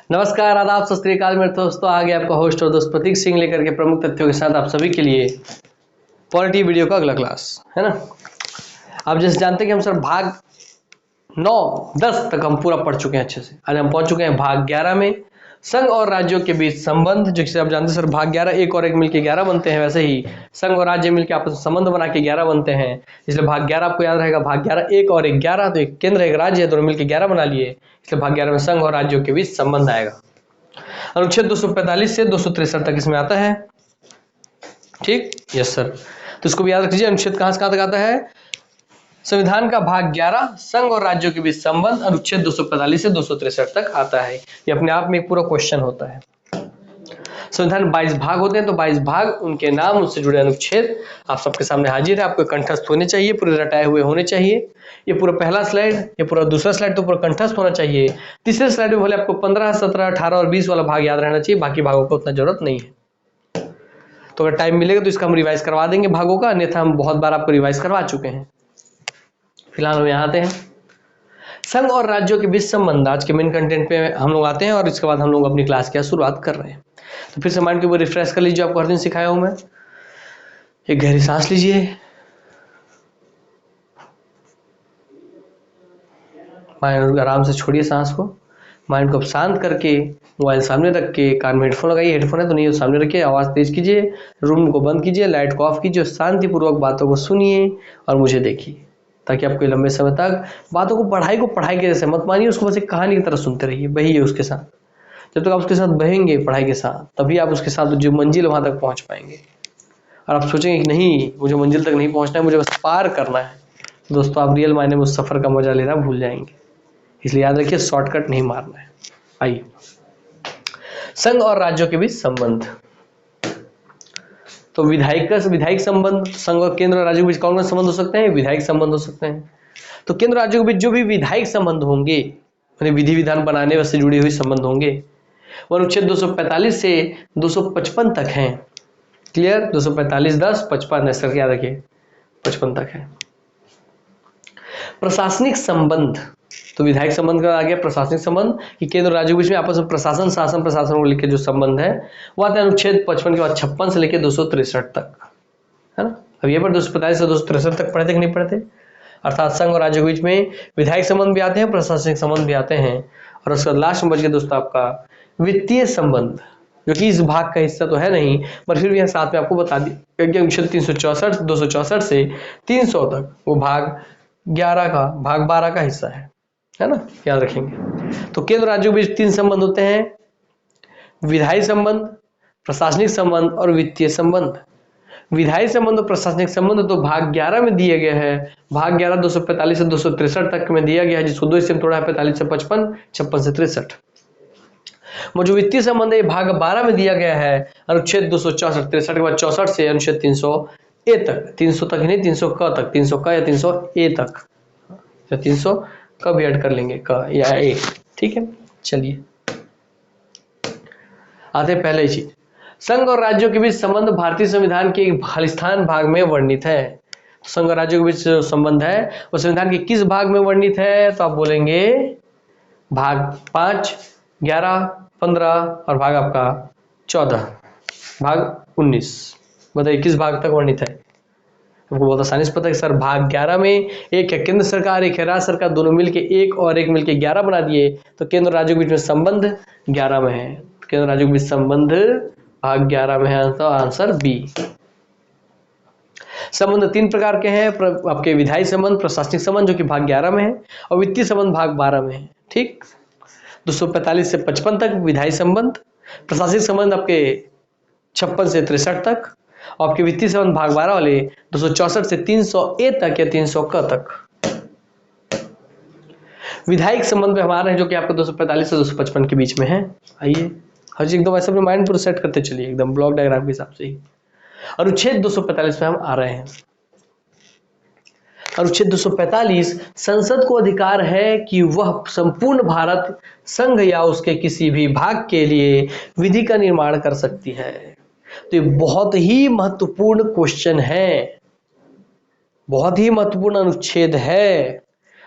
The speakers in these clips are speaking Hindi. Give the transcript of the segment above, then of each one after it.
नमस्कार, आदाब, सत श्री अकाल मेरे दोस्तों। आगे आपका होस्ट और दोस्त प्रतीक सिंह लेकर के प्रमुख तथ्यों के साथ आप सभी के लिए पॉलिटी वीडियो का अगला क्लास है ना। आप जैसे जानते हैं कि हम सर भाग 9, 10 तक हम पूरा पढ़ चुके हैं अच्छे से। आज हम पहुंच चुके हैं भाग 11 में, संघ और राज्यों के बीच संबंध। जैसे आप जानते हैं सर भाग 11 एक और एक मिलकर 11 बनते हैं, वैसे ही संघ और राज्य मिलकर आपस में संबंध बना के 11 बनते हैं। इसलिए भाग 11 आपको याद रहेगा, भाग 11 एक और एक 11, तो एक केंद्र एक राज्य है, दोनों मिलकर 11 बना लिए। इसलिए भाग 11 में संघ और राज्यों के बीच संबंध आएगा। अनुच्छेद 245 से 263 तक इसमें आता है। ठीक, यस सर। तो इसको भी याद रखिए, अनुच्छेद कहां से कहां तक आता है। संविधान का भाग 11 संघ और राज्यों के बीच संबंध अनुच्छेद 245 से 263 तक आता है। ये अपने आप में एक पूरा क्वेश्चन होता है। संविधान 22 भाग होते हैं, तो 22 भाग, उनके नाम, उनसे जुड़े अनुच्छेद आप सबके सामने हाजिर है। आपको कंठस्थ होने चाहिए, पूरे रटाए हुए होने चाहिए। ये पूरा पहला स्लाइड, ये पूरा दूसरा स्लाइड तो पूरा कंठस्थ होना चाहिए। तीसरे स्लाइड में भले आपको 15, 17, 18 और 20 वाला भाग याद रहना चाहिए, बाकी भागों को उतना जरूरत नहीं है। तो अगर टाइम मिलेगा तो इसका हम रिवाइज करवा देंगे भागों का, अन्यथा हम बहुत बार आपको रिवाइज करवा चुके हैं। फिलहाल हम यहाँ आते हैं, संघ और राज्यों के बीच संबंध। आज के मेन कंटेंट पे हम लोग आते हैं और इसके बाद हम लोग अपनी क्लास की शुरुआत कर रहे हैं। तो फिर से माइंड के ऊपर रिफ्रेश कर लीजिए, आपको हर दिन सिखाया हूं मैं। एक गहरी सांस लीजिए, माइंड आराम से छोड़िए सांस को। माइंड को शांत करके मोबाइल सामने रख के, कान में हेडफोन लगाइए, हेडफोन है तो नहीं, सामने रखिए, आवाज तेज कीजिए, रूम को बंद कीजिए, लाइट को ऑफ कीजिए, शांतिपूर्वक बातों को सुनिए और मुझे देखिए, ताकि आपको लंबे समय तक बातों को पढ़ाई के जैसे मत मानिए, उसको बस एक कहानी की तरह सुनते रहिए, बहिए उसके साथ। जब तक आप उसके साथ बहेंगे पढ़ाई के साथ, तभी आप उसके साथ जो मंजिल वहां तक पहुंच पाएंगे। और आप सोचेंगे कि नहीं, मुझे मंजिल तक नहीं पहुंचना है, मुझे बस पार करना है, दोस्तों आप रियल मायने में उस सफर का मजा लेना भूल जाएंगे। इसलिए याद रखिए, शॉर्टकट नहीं मारना है। आइए, संघ और राज्यों के बीच संबंध। तो विधायिक संबंध, संघ और केंद्र और राज्यों के बीच कौन कौन संबंध हो सकते हैं। विधायिक संबंध हो सकते हैं। तो केंद्र राज्यों के बीच जो भी विधायिक संबंध होंगे, विधि विधान बनाने से जुड़े हुए संबंध होंगे, वो अनुच्छेद 245 से 255 तक हैं। क्लियर, 245, 10, 55 ऐसा याद रखिए, 55 तक है। प्रशासनिक संबंध, तो विधायिक संबंध का आ गया प्रशासनिक संबंध, कि केंद्र और राज्यों के बीच में आपस में प्रशासन, शासन, प्रशासन को लेकर जो संबंध है वो आता है अनुच्छेद 55 के बाद 56 से लेकर 263 तक, है ना। अब ये पर 245 से 263 तक पढ़े थे कि नहीं पढ़े थे। अर्थात संघ और राज्यों के बीच में विधायिक संबंध भी आते हैं, प्रशासनिक संबंध भी आते हैं। और उसका लास्ट में बच गया दोस्तों आपका वित्तीय संबंध, जो कि इस भाग का हिस्सा तो है नहीं, पर फिर भी यहाँ साथ में आपको बता दिया कि अनुच्छेद 364, 264 से 300 तक वो भाग 11 का, भाग 12 का हिस्सा है ना, याद रखेंगे। तो केंद्र राज्यों के बीच 3 संबंध होते हैं, विधायी संबंध, प्रशासनिक संबंध और वित्तीय संबंध। विधायी संबंध और प्रशासनिक संबंध तो भाग 11 में दिया गया है। भाग 11 245 से 263 तक में दिया गया है, जिसको 2 हिस्से में तोड़ा है, 45 से 55, 56 से 63। वो जो वित्तीय संबंध है भाग 12 में दिया गया है, अनुच्छेद 264, 63 के बाद 64 से अनुच्छेद 300 ए तक, 300 तक ही नहीं, 300 क तक, 300 क या 300 ए तक, या 300 का भी ऐड कर लेंगे, क या ए, ठीक है। चलिए आते पहले ही चीज, संघ और राज्यों के बीच संबंध भारतीय संविधान के एक खालिस्तान भाग में वर्णित है। संघ और राज्यों के बीच जो संबंध है वो संविधान के किस भाग में वर्णित है, तो आप बोलेंगे भाग 5, 11, 15 और भाग आपका 14, भाग 19। बताइए किस भाग तक वर्णित है। आपको बहुत आसानी से पता है कि सर भाग 11 में एक है केंद्र सरकार, एक है राज्य सरकार, दोनों मिलके एक और एक मिलके 11 बना दिए, तो केंद्र राज्यों के बीच में संबंध 11 में है। केंद्र राज्यों के बीच संबंध भाग 11 में है, तो आंसर बी। संबंध 3 प्रकार के हैं, आपके विधायी संबंध, प्रशासनिक संबंध जो कि भाग 11 में है, और वित्तीय संबंध भाग 12 में है। ठीक, 245 से 55 तक विधायी संबंध, प्रशासनिक संबंध आपके 56 से 63 तक, और आपके वित्तीय संबंध भाग 12 वाले 264 से 300 ए तक या 300 क तक। विधायिक संबंध में हमारा है जो कि आपको 245 से 255 के बीच में है। आइए हर चीज एकदम ऐसे अपने माइंड पर सेट करते चलिए, एकदम ब्लॉक डायग्राम के हिसाब से ही। अनुच्छेद 245 में हम आ रहे हैं। अनुच्छेद 245, संसद को अधिकार है कि वह संपूर्ण भारत संघ या उसके किसी भी भाग के लिए विधि का निर्माण कर सकती है। तो ये बहुत ही महत्वपूर्ण क्वेश्चन है, बहुत ही महत्वपूर्ण अनुच्छेद है।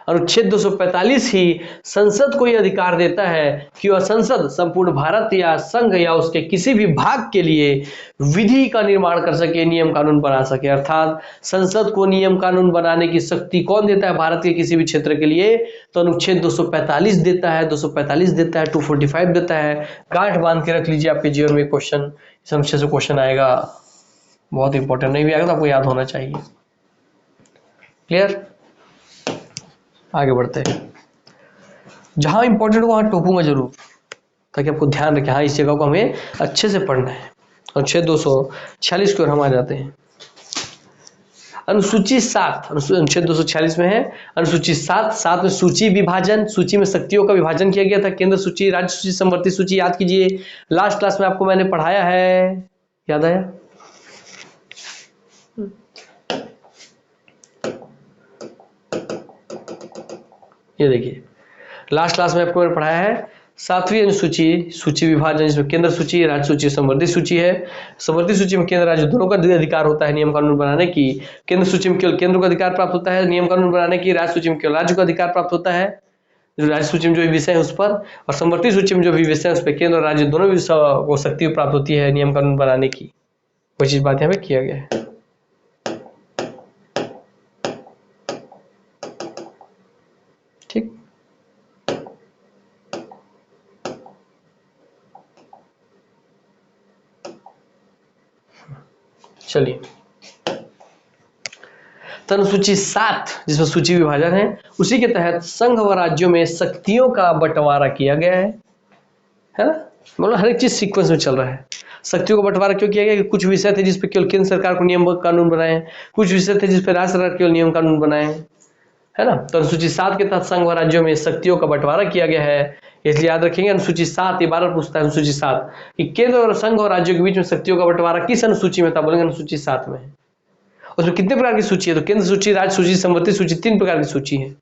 अनुच्छेद 245 ही संसद को यह अधिकार देता है कि वह संसद संपूर्ण भारत या संघ या उसके किसी भी भाग के लिए विधि का निर्माण कर सके, नियम कानून बना सके। अर्थात संसद को नियम कानून बनाने की शक्ति कौन देता है भारत के किसी भी क्षेत्र के लिए? तो अनुच्छेद 245 देता है, 245 देता है, 245 देता है। गांठ बांध के रख लीजिए, आपके जीवन में क्वेश्चन समस्या से क्वेश्चन आएगा, बहुत इंपॉर्टेंट, नहीं भी आएगा तो आपको याद होना चाहिए। क्लियर? आगे बढ़ते हैं, जहां इंपॉर्टेंट हो वहां टोपूंगा जरूर, ताकि आपको ध्यान रखें, हाँ इस जगह को हमें अच्छे से पढ़ना है। अनुच्छेद 246 की ओर हम आ जाते हैं। अनुसूची 7, अनुच्छेद 246 में है अनुसूची 7 में सूची विभाजन, सूची में शक्तियों का विभाजन किया गया था। केंद्र सूची, राज्य सूची, समवर्ती सूची, याद कीजिए लास्ट क्लास में आपको मैंने पढ़ाया है, याद आया? ये देखिए लास्ट क्लास में आपको मैंने पढ़ाया है 7वीं अनुसूची, सूची विभाजन, जिसमें केंद्र सूची, राज्य सूची, समवर्ती सूची है। समवर्ती सूची में केंद्र राज्य दोनों का अधिकार होता है नियम कानून बनाने की। केंद्र सूची में केवल केंद्र को अधिकार प्राप्त होता है नियम कानून बनाने की, राज्य सूची में केवल राज्य को अधिकार प्राप्त होता है जो राज्य सूची में जो भी विषय है उस पर, और समवर्ती सूची में जो भी विषय है उस पर केंद्र और राज्य दोनों भी को शक्ति प्राप्त होती है नियम कानून बनाने की। वही चीज बात यहाँ पे किया गया है। ठीक, चलिए तो अनुसूची 7 जिसमें सूची विभाजन है, उसी के तहत संघ व राज्यों में शक्तियों का बंटवारा किया गया है ना? मतलब हर एक चीज सीक्वेंस में चल रहा है। शक्तियों का बंटवारा क्यों किया गया? कि कुछ विषय थे जिस पे केवल केंद्र सरकार को नियम कानून बनाए, कुछ विषय थे जिस पे राज्य सरकार केवल नियम कानून बनाए, है ना? तो अनुसूची 7 के तहत संघ व राज्यों में शक्तियों का बंटवारा किया गया है। इसलिए याद रखेंगे अनुसूची 7, ये बार पूछता है अनुसूची 7 कि केंद्र और संघ और राज्यों के बीच में शक्तियों का बंटवारा किस अनुसूची में था? बोलेंगे अनुसूची 7 में। उसमें कितने प्रकार की सूची है? तो केंद्र सूची, राज्य सूची, समवर्ती सूची, 3 प्रकार की सूची है।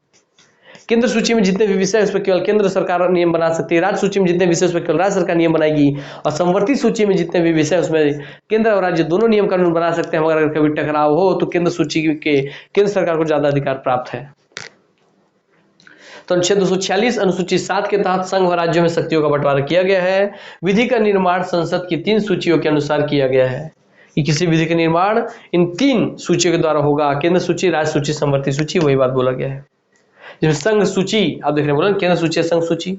केंद्र सूची में जितने भी विषय उस पर केवल केंद्र सरकार नियम बना सकती है, राज्य सूची में जितने विषय उस पर केवल राज्य सरकार नियम बनाएगी, और समवर्ती सूची में जितने भी विषय उसमें केंद्र और राज्य दोनों नियम कानून बना सकते हैं। अगर कभी टकराव हो तो केंद्र सूची के केंद्र सरकार को ज्यादा अधिकार प्राप्त है। तो अनुच्छेद 246 अनुसूची 7 के तहत संघ व राज्यों में शक्तियों का बंटवारा किया गया है। विधि का निर्माण संसद की 3 सूचियों के अनुसार किया गया है कि किसी विधि का निर्माण इन 3 सूचियों के द्वारा होगा, केंद्र सूची, राज्य सूची, समवर्ती सूची, वही बात बोला गया है। जिसमें संघ सूची आप देख रहे हैं, बोला केंद्र सूची, संघ सूची,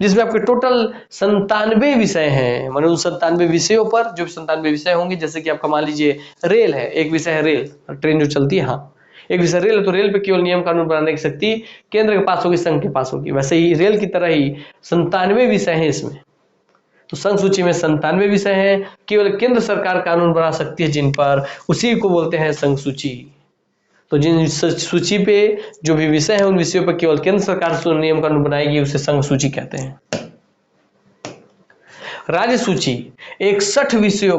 जिसमें आपके टोटल 97 विषय हैं। माने उन 97 विषयों पर जो 97 विषय होंगे, जैसे कि आपका मान लीजिए रेल है, एक विषय है रेल, ट्रेन जो चलती है, हाँ एक विषय रेल है, तो रेल पे केवल नियम कानून बनाने की शक्ति केंद्र के पास होगी, संघ के पास होगी। वैसे ही रेल की तरह ही 97 विषय हैं इसमें। तो संघ सूची में 97 विषय हैं, केवल केंद्र सरकार कानून बना सकती है जिन पर, उसी को बोलते हैं संघ सूची। तो जिन सूची पे जो भी विषय है उन विषयों पर केवल केंद्र सरकार नियम कानून बनाएगी, उसे संघ सूची कहते हैं। राज्य सूची 61 विषयों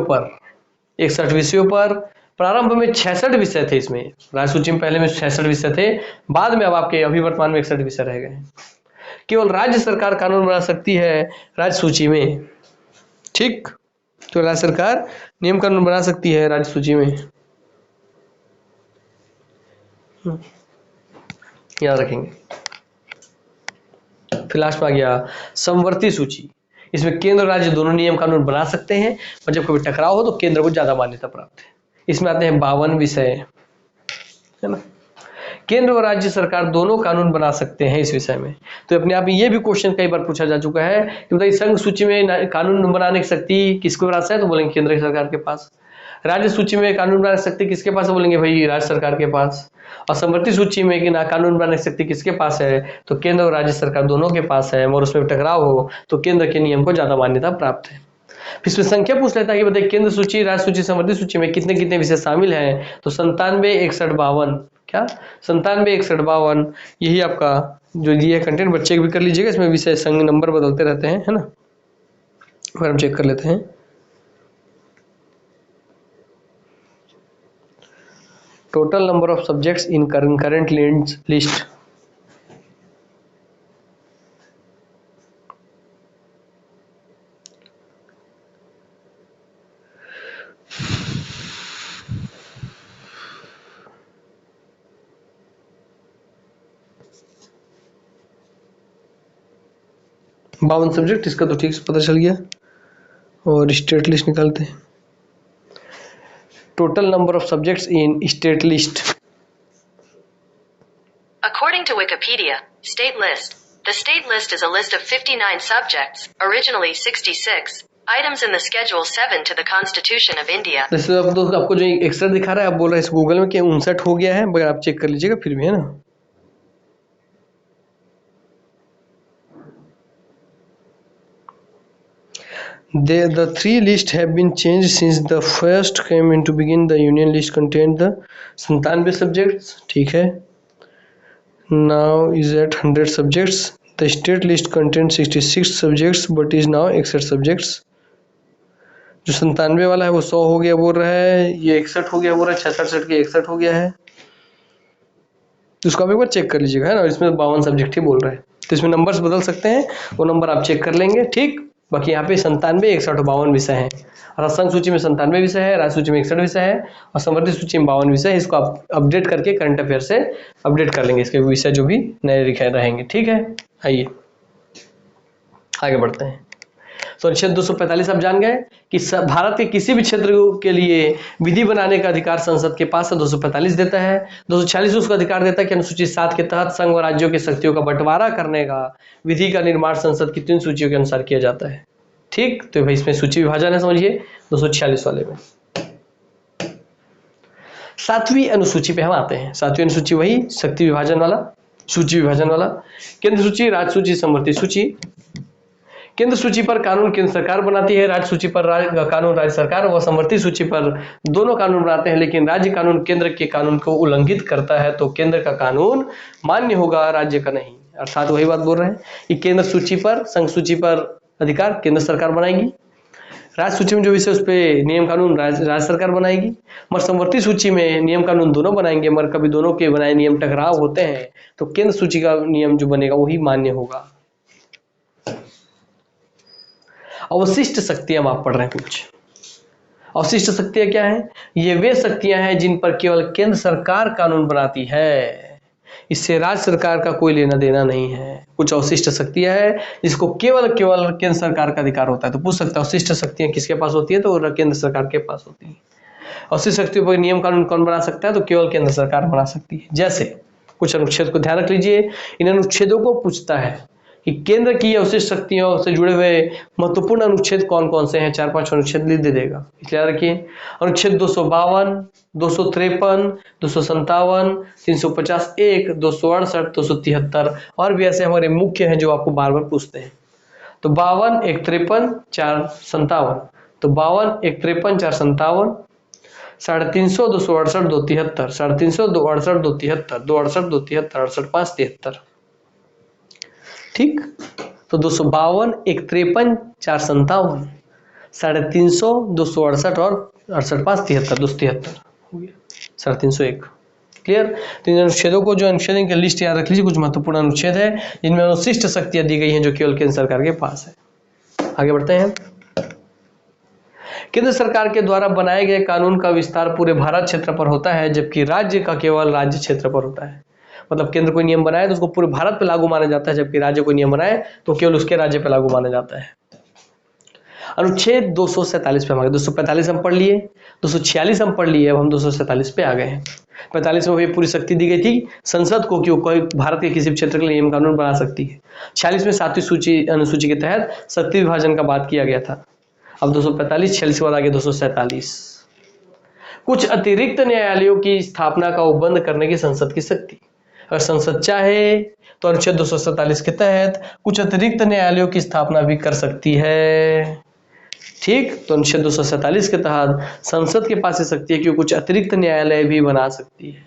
पर प्रारंभ में 66 विषय थे इसमें। राज्य सूची में पहले में 66 विषय थे, बाद में अब आपके अभी वर्तमान में 61 विषय रह गए। केवल राज्य सरकार कानून बना सकती है राज्य सूची में। ठीक, तो राज्य सरकार नियम कानून बना सकती है राज्य सूची में, याद रखेंगे। फिर लास्ट में आ गया समवर्ती सूची। इसमें केंद्र और राज्य दोनों नियम कानून बना सकते हैं, और जब कभी टकराव हो तो केंद्र को ज्यादा मान्यता प्राप्त है। इसमें आते हैं 52 विषय, है ना? केंद्र और राज्य सरकार दोनों कानून बना सकते हैं इस विषय में। तो अपने आप में ये भी क्वेश्चन कई बार पूछा जा चुका है कि बताइए संघ सूची में कानून बनाने की शक्ति किसके पास है? तो बोलेंगे केंद्र सरकार के पास। राज्य सूची में कानून बनाने की शक्ति किसके पास है? बोलेंगे भाई राज्य सरकार के पास। और समवर्ती सूची में कि ना कानून बनाने की शक्ति किसके पास है? तो केंद्र और राज्य सरकार दोनों के पास है, और उसमें टकराव हो तो केंद्र के नियम को ज्यादा मान्यता प्राप्त है। फिर इसमें संख्या पूछ लेता है कि बताइए केंद्र सूची, राज्य सूची, समवर्ती सूची में कितने कितने विषय शामिल हैं? तो 97, 61, 52, क्या 97, 61, 52, यही आपका जो ये कंटेंट बच्चे भी कर लीजिएगा। इसमें विषय संघ नंबर बदलते रहते हैं, है ना? अगर हम चेक कर लेते हैं total number of subjects in current list, 52 subject, इसका तो ठीक से पता चल गया। और स्टेट लिस्ट निकालते हैं। Total number of subjects in state list. According to Wikipedia, state list. The state list is a list of 59 subjects, originally 66, items in the Schedule 7 to the Constitution of India. जैसे अब तो आपको जो एक्स्ट्रा दिखा रहा है, आप बोल रहे हैं इस गूगल में कि 59 हो गया है, मगर आप चेक कर लीजिएगा फिर भी, है ना। The three lists have been changed since the first came into begin. The union list contained the 97 subjects, ठीक है। Now is at 100 subjects. The state list contained 66 subjects but is now 61 subjects. जो 97 वाला है वो 100 हो गया बोल रहा है, ये 61 हो गया बोल रहा है, 66 के 61 हो गया है। तो उसको आप एक बार चेक कर लीजिएगा, है ना। इसमें 52 सब्जेक्ट ही बोल रहा है, तो इसमें नंबर्स बदल सकते हैं, वो नंबर आप चेक कर लेंगे, ठीक। बाकी यहाँ पे 97, 61 और 52 विषय हैं। और संघ सूची में 97 विषय है, राज्य सूची में 61 विषय है और समवर्ती सूची में 52 विषय है। इसको आप अपडेट करके करंट अफेयर से अपडेट कर लेंगे, इसके विषय जो भी नए लिखे रहेंगे, ठीक है। आइए आगे बढ़ते हैं। तो अनुच्छेद 245 आप जान गए कि भारत के किसी भी क्षेत्र के लिए विधि बनाने का अधिकार संसद के पास है, 245 देता है। 246 उसको अधिकार देता है कि अनुसूची 7 के तहत संघ व राज्यों की शक्तियों का बंटवारा करने का विधि का निर्माण संसद की 3 सूचियों के अनुसार किया जाता है, ठीक। तो भाई इसमें सूची विभाजन है, समझिए 246 वाले में। 7वीं अनुसूची पे हम आते हैं। 7वीं अनुसूची वही शक्ति विभाजन वाला, सूची विभाजन वाला। केंद्र सूची, राज्य सूची, समवर्ती सूची। केंद्र सूची पर कानून केंद्र सरकार बनाती है, राज्य सूची पर कानून राज्य सरकार व समवर्ती सूची पर दोनों कानून बनाते हैं, लेकिन राज्य कानून केंद्र के कानून को उल्लंघित करता है तो केंद्र का कानून मान्य होगा, राज्य का नहीं। अर्थात वही बात बोल रहे हैं कि केंद्र सूची पर, संघ सूची पर अधिकार केंद्र सरकार बनाएगी, राज्य सूची में जो विषय उस पर नियम कानून राज्य सरकार बनाएगी, मगर समवर्ती सूची में नियम कानून दोनों बनाएंगे, मगर कभी दोनों के बनाए नियम टकराव होते हैं तो केंद्र सूची का नियम जो बनेगा वही मान्य होगा। अवशिष्ट शक्तियां आप पढ़ रहे हैं कुछ। अवशिष्ट शक्तियां क्या हैं? ये वे शक्तियां हैं जिन पर केवल केंद्र सरकार कानून बनाती है, इससे राज्य सरकार का कोई लेना देना नहीं है। कुछ अवशिष्ट शक्तियां हैं जिसको केवल केंद्र सरकार का अधिकार होता है। तो पूछ सकता है अवशिष्ट शक्तियां किसके पास होती है, तो केंद्र सरकार के पास होती है। अवशिष्ट शक्तियों पर नियम कानून कौन बना सकता है, तो केवल केंद्र सरकार बना सकती है। जैसे कुछ अनुच्छेद को ध्यान रख लीजिए, इन अनुच्छेदों को पूछता है कि केंद्र की अवशिष्ट शक्तियों से जुड़े हुए महत्वपूर्ण अनुच्छेद कौन कौन से हैं। 4-5 अनुच्छेद लिख दे देगा, याद रखिए। अनुच्छेद 252, 253, 257, 350(1), 268, 273 और भी ऐसे हमारे मुख्य हैं जो आपको बार बार पूछते हैं। तो 52, 1, 53, 4, 57, तो 52, 1, 53, 4, 57, 350, 268, 273, 350, 268, 273, 268, 273, 68, 5, 73, ठीक। तो 252, 1, 53, 4, 57, 350, 268 और 68, 5, 73, 273 हो गया, 301। क्लियर। तो इन अनुच्छेदों को, जो अनुच्छेदों की लिस्ट याद रख लीजिए। कुछ महत्वपूर्ण अनुच्छेद है जिनमें अवशिष्ट शक्तियां दी गई हैं जो केवल केंद्र सरकार के पास है। आगे बढ़ते हैं। केंद्र सरकार के द्वारा बनाए गए कानून का विस्तार पूरे भारत क्षेत्र पर होता है, जबकि राज्य का केवल राज्य क्षेत्र पर होता है। मतलब केंद्र कोई नियम बनाए तो उसको पूरे भारत पे लागू माना जाता है, जबकि राज्य कोई नियम बनाए तो केवल उसके राज्य पे लागू माना जाता है। अनुच्छेद 247 पे हम आ गए। 245 हम पढ़ लिए, 246 हम पढ़ लिए, अब हम 247 पे आ गए हैं। 45 में वही पूरी शक्ति दी गई थी संसद को कि कोई भारत के किसी भी क्षेत्र के लिए नियम कानून बना सकती है। 46 में 7वीं अनुसूची के तहत शक्ति विभाजन का बात किया गया था। अब 245, 46 के बाद आगे 247। कुछ अतिरिक्त न्यायालयों की स्थापना का उपबंध करने की संसद की शक्ति। अगर संसद चाहे तो अनुच्छेद 247 के तहत कुछ अतिरिक्त न्यायालयों की स्थापना भी कर सकती है, ठीक। तो अनुच्छेद 247 के तहत संसद के पास ये शक्ति है कि कुछ अतिरिक्त न्यायालय भी बना सकती है।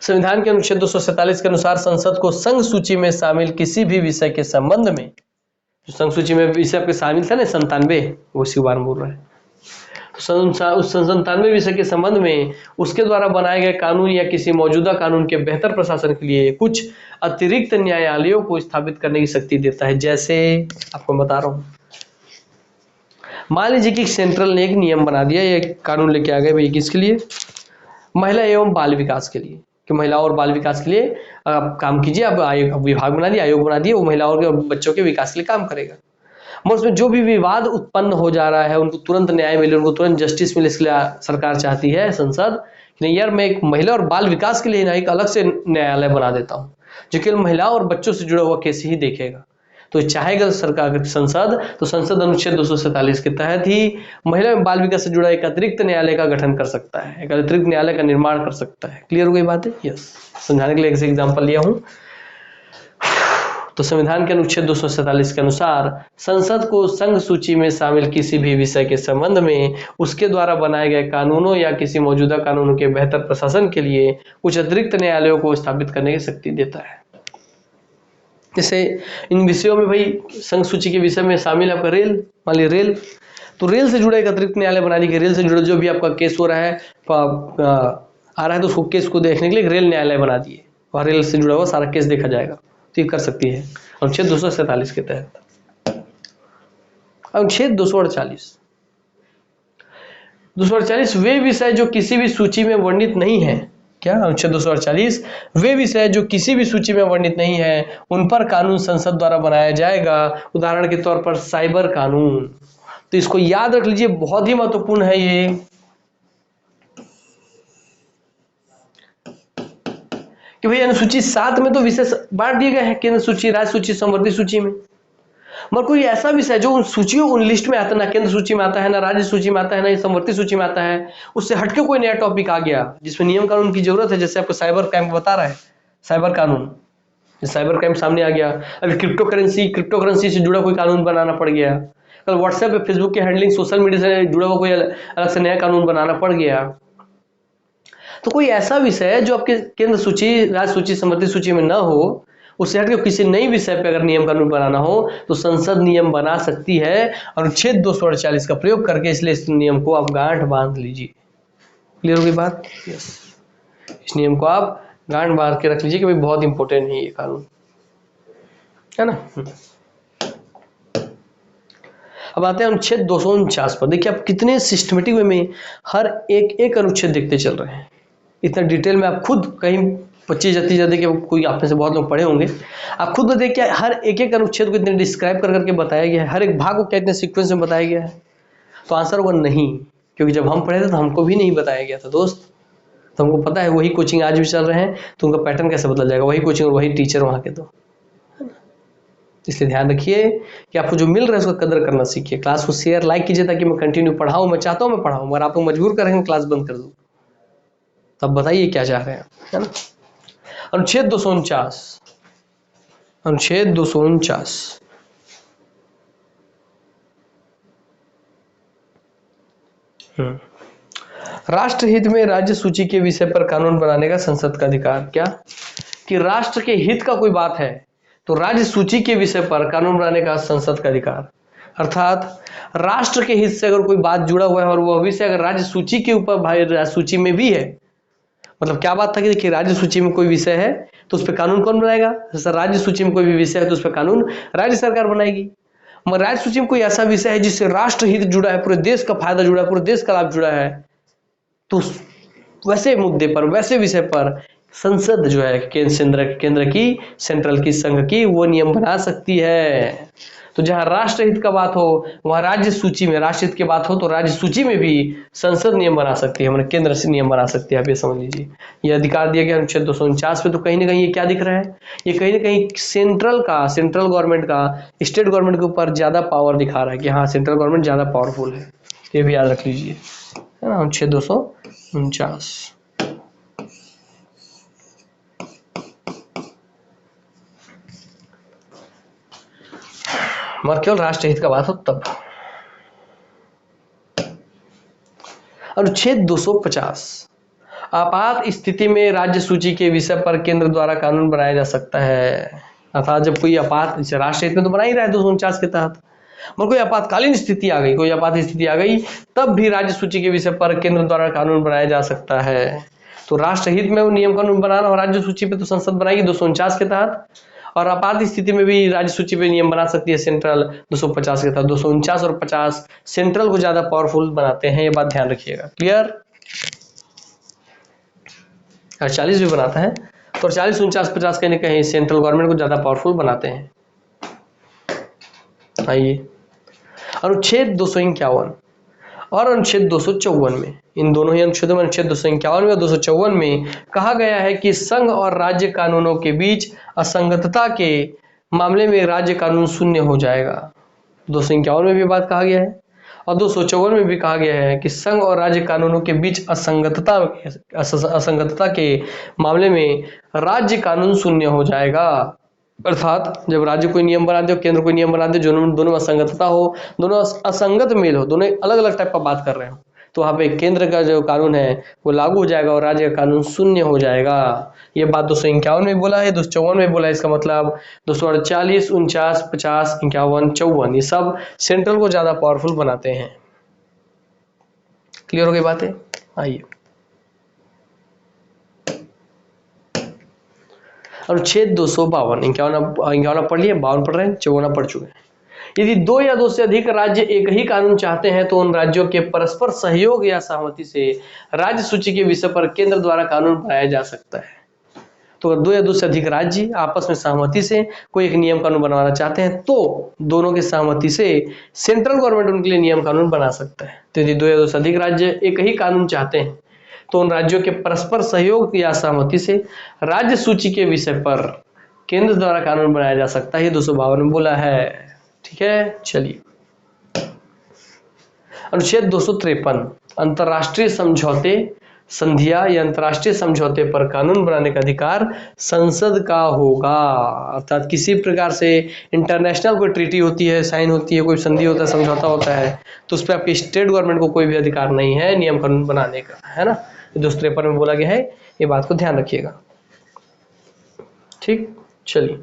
संविधान के अनुच्छेद 247 के अनुसार संसद को संघ सूची में शामिल किसी भी विषय के संबंध में, जो संघ सूची में विषय आपके शामिल था ना 97, वो इसी बार बोल रहा है, उस 97 विषय के संबंध में उसके द्वारा बनाए गए कानून या किसी मौजूदा कानून के बेहतर प्रशासन के लिए कुछ अतिरिक्त न्यायालयों को स्थापित करने की शक्ति देता है। जैसे आपको बता रहा हूं, मान लीजिए कि सेंट्रल ने एक नियम बना दिया, एक कानून लेके आ गए भाई, किसके लिए? महिला एवं बाल विकास के लिए। कि महिलाओं और बाल विकास के लिए आप काम कीजिए, अब आयोग विभाग बना दिया, आयोग बना दिए, वो महिलाओं के और बच्चों के विकास के लिए काम करेगा। मगर उसमें जो भी विवाद उत्पन्न हो जा रहा है उनको तुरंत न्याय मिले, उनको तुरंत जस्टिस मिले, इसके लिए सरकार चाहती है, संसद, नहीं यार मैं एक महिला और बाल विकास के लिए ना एक अलग से न्यायालय बना देता हूँ जो केवल महिलाओं और बच्चों से जुड़ा हुआ केस ही देखेगा। तो चाहेगा सरकार संसद, तो संसद अनुच्छेद 247 के तहत ही महिला एवं बाल विकास से जुड़ा एक अतिरिक्त न्यायालय का गठन कर सकता है, एक अतिरिक्त न्यायालय का निर्माण कर सकता है। क्लियर हो गई बात है? यस, समझाने के लिए एक एग्जाम्पल लिया हूं। तो संविधान के अनुच्छेद 247 के अनुसार संसद को संघ सूची में शामिल किसी भी विषय के संबंध में उसके द्वारा बनाए गए कानूनों या किसी मौजूदा कानूनों के बेहतर प्रशासन के लिए कुछ अतिरिक्त न्यायालयों को स्थापित करने की शक्ति देता है। जैसे इन विषयों में भाई संघ सूची के विषय में शामिल आपका रेल, मान लीजिए रेल, तो रेल से जुड़ा एक अतिरिक्त न्यायालय बना दी कि रेल से जुड़ा जो भी आपका केस हो रहा है आ रहा है तो उसको केस को देखने के लिए रेल न्यायालय बना दिए, वहाँ रेल से जुड़ा हुआ सारा केस देखा जाएगा, तो ये कर सकती है अनुच्छेद 247 के तहत। अनुच्छेद 248 वे विषय जो किसी भी सूची में वर्णित नहीं है, क्या अनुच्छेद 248 वे विषय जो किसी भी सूची में वर्णित नहीं है उन पर कानून संसद द्वारा बनाया जाएगा। उदाहरण के तौर पर साइबर कानून, तो इसको याद रख लीजिए, बहुत ही महत्वपूर्ण है ये। कि भाई अनुसूची 7 में तो विषय बांट दिए गए हैं, केंद्र सूची, राज्य सूची, समवर्ती सूची में, मगर कोई ऐसा विषय जो उन सूचियों उन लिस्ट में आता है, ना केंद्र सूची में आता है, ना राज्य सूची में आता है, ना समवर्ती सूची में आता है, उससे हटके कोई नया टॉपिक आ गया जिसमें नियम कानून की जरूरत है, जैसे आपको साइबर क्राइम बता रहा है, साइबर कानून, साइबर क्राइम सामने आ गया। अभी क्रिप्टो करेंसी से जुड़ा कोई कानून बनाना पड़ गया, कल व्हाट्सएप पे फेसबुक के हैंडलिंग, सोशल मीडिया से जुड़ा हुआ कोई अलग से नया कानून बनाना पड़ गया। तो कोई ऐसा विषय है जो आपके केंद्र सूची, राज्य सूची, समवर्ती सूची में ना हो, उससे हटके किसी नई विषय पे अगर नियम कानून बनाना हो तो संसद नियम बना सकती है अनुच्छेद 248 का प्रयोग करके। इसलिए इस नियम को आप गांठ बांध लीजिए। क्लियर होगी बात? यस, इस नियम को आप गांठ बांध के रख लीजिए कि भाई बहुत इंपॉर्टेंट है ये कानून, है ना। अब आते हैं अनुच्छेद 249 पर। देखिए आप कितने सिस्टमेटिक वे में हर एक अनुच्छेद देखते चल रहे हैं, इतना डिटेल में आप खुद कहीं 25 जाते कि कोई आप में से बहुत लोग पढ़े होंगे, आप खुद देख के हर एक अनुच्छेद को इतने डिस्क्राइब कर करके बताया गया है, हर एक भाग को क्या इतने सीक्वेंस में बताया गया है। तो आंसर होगा नहीं, क्योंकि जब हम पढ़े थे तो हमको भी नहीं बताया गया था दोस्त। तो हमको पता है वही कोचिंग आज भी चल रहे हैं, तो उनका पैटर्न कैसे बदल जाएगा, वही कोचिंग और वही टीचर वहाँ के। तो इसलिए ध्यान रखिए कि आपको जो मिल रहा है उसका कदर करना सीखिए। क्लास को शेयर लाइक कीजिए ताकि मैं कंटिन्यू पढ़ाऊँ, मैं चाहता हूँ मैं पढ़ाऊँ, मगर आपको मजबूर करेंगे क्लास बंद कर दूँ। तब बताइए क्या चाह रहे हैं, है ना। अनुच्छेद 249, अनुच्छेद 249 राष्ट्रहित में राज्य सूची के विषय पर कानून बनाने का संसद का अधिकार। क्या कि राष्ट्र के हित का कोई बात है तो राज्य सूची के विषय पर कानून बनाने का संसद का अधिकार, अर्थात राष्ट्र के हित से अगर कोई बात जुड़ा हुआ है और वह विषय अगर राज्य सूची के ऊपर, भाई राज्य सूची में भी है, मतलब क्या बात था कि देखिए राज्य सूची में कोई विषय है तो उस पर कानून कौन बनाएगा, जैसे राज्य सूची में कोई भी विषय है तो उस पर कानून राज्य सरकार बनाएगी। मगर राज्य सूची में कोई ऐसा विषय है जिससे राष्ट्र हित जुड़ा है, पूरे देश का फायदा जुड़ा है, पूरे देश का लाभ जुड़ा है, तो वैसे मुद्दे पर, वैसे विषय पर संसद जो है केंद्र की, सेंट्रल की, संघ की, वो नियम बना सकती है। तो जहां राष्ट्र हित का बात हो वहां राज्य सूची में, राष्ट्र हित की बात हो तो राज्य सूची में भी संसद नियम बना सकती है, मतलब केंद्र से नियम बना सकती है। आप ये समझ लीजिए, ये अधिकार दिया गया अनुच्छेद 249 पे। तो कहीं ना कहीं ये क्या दिख रहा है, ये कहीं ना कहीं सेंट्रल गवर्नमेंट का स्टेट गवर्नमेंट के ऊपर ज्यादा पावर दिखा रहा है कि हाँ सेंट्रल गवर्नमेंट ज्यादा पावरफुल है। ये भी याद रख लीजिए, है ना। अनुच्छेद 249 मगर केवल राष्ट्र हित का बात हो तब। अनुच्छेद 250 आपात स्थिति में राज्य सूची के विषय पर केंद्र द्वारा कानून बनाया जा सकता है। अर्थात जब कोई आपात, राष्ट्र हित में तो बना ही रहा है 249 के तहत, मगर कोई आपातकालीन स्थिति आ गई, कोई आपात स्थिति आ गई, तब भी राज्य सूची के विषय पर केंद्र द्वारा कानून बनाया जा सकता है। तो राष्ट्र हित में वो नियम कानून बनाना और राज्य सूची पे तो संसद बनाएगी 249 के तहत, और आपात स्थिति में भी राज्य सूची पे नियम बना सकती है सेंट्रल 250 के तहत। 249 और 50 सेंट्रल को ज्यादा पावरफुल बनाते हैं, ये बात ध्यान रखिएगा। क्लियर? और 40 भी बनाता है। तो 40, 49, 50 कहीं ना कहीं सेंट्रल गवर्नमेंट को ज़्यादा पावरफुल बनाते हैं। आइए अनुच्छेद 251 और अनुच्छेद 254 में, इन दोनों ही अनुच्छेदों में, अनुच्छेद 251 में और 254 में कहा गया है कि संघ और राज्य कानूनों के बीच असंगतता के मामले में राज्य कानून शून्य हो जाएगा। 251 में भी बात कहा गया है और 254 में भी कहा गया है कि संघ और राज्य कानूनों के बीच असंगतता के मामले में राज्य कानून शून्य हो जाएगा। अर्थात जब राज्य कोई नियम बना दे और केंद्र कोई नियम बना दे, दोनों में असंगतता हो, दोनों असंगत मेल हो, दोनों अलग अलग टाइप का बात कर रहे हो, तो वहाँ पे केंद्र का जो कानून है वो लागू हो जाएगा और राज्य का कानून शून्य हो जाएगा। ये बात 251 में बोला है, 254 में बोला है। इसका मतलब 248, 49, 50, 51, 54 ये सब सेंट्रल को ज्यादा पावरफुल बनाते हैं। क्लियर हो गई बातें? आइए अनुच्छेद 252, 51 पढ़ लिए, 52 पढ़ रहे हैं, 54 पढ़ चुके हैं। यदि 2 या 2 से अधिक राज्य एक ही कानून चाहते हैं तो उन राज्यों के परस्पर सहयोग या सहमति से राज्य सूची के विषय पर केंद्र द्वारा कानून बनाया जा सकता है। तो अगर 2 या 2 से अधिक राज्य आपस में सहमति से कोई एक नियम कानून बनाना चाहते हैं तो दोनों की सहमति से सेंट्रल गवर्नमेंट उनके लिए नियम कानून बना सकता है। तो यदि 2 या 2 से अधिक राज्य एक ही कानून चाहते हैं तो उन राज्यों के परस्पर सहयोग या सहमति से राज्य सूची के विषय पर केंद्र द्वारा कानून बनाया जा सकता है। ये 252 में बोला है। ठीक है, चलिए अनुच्छेद 253 अंतर्राष्ट्रीय समझौते, संधिया या अंतर्राष्ट्रीय समझौते पर कानून बनाने का अधिकार संसद का होगा। अर्थात किसी प्रकार से इंटरनेशनल कोई ट्रीटी होती है, साइन होती है, कोई संधि होता है, समझौता होता है, तो उस पर आपकी स्टेट गवर्नमेंट को कोई भी अधिकार नहीं है नियम कानून बनाने का, है ना। 253 में बोला गया है, ये बात को ध्यान रखिएगा। ठीक, चलिए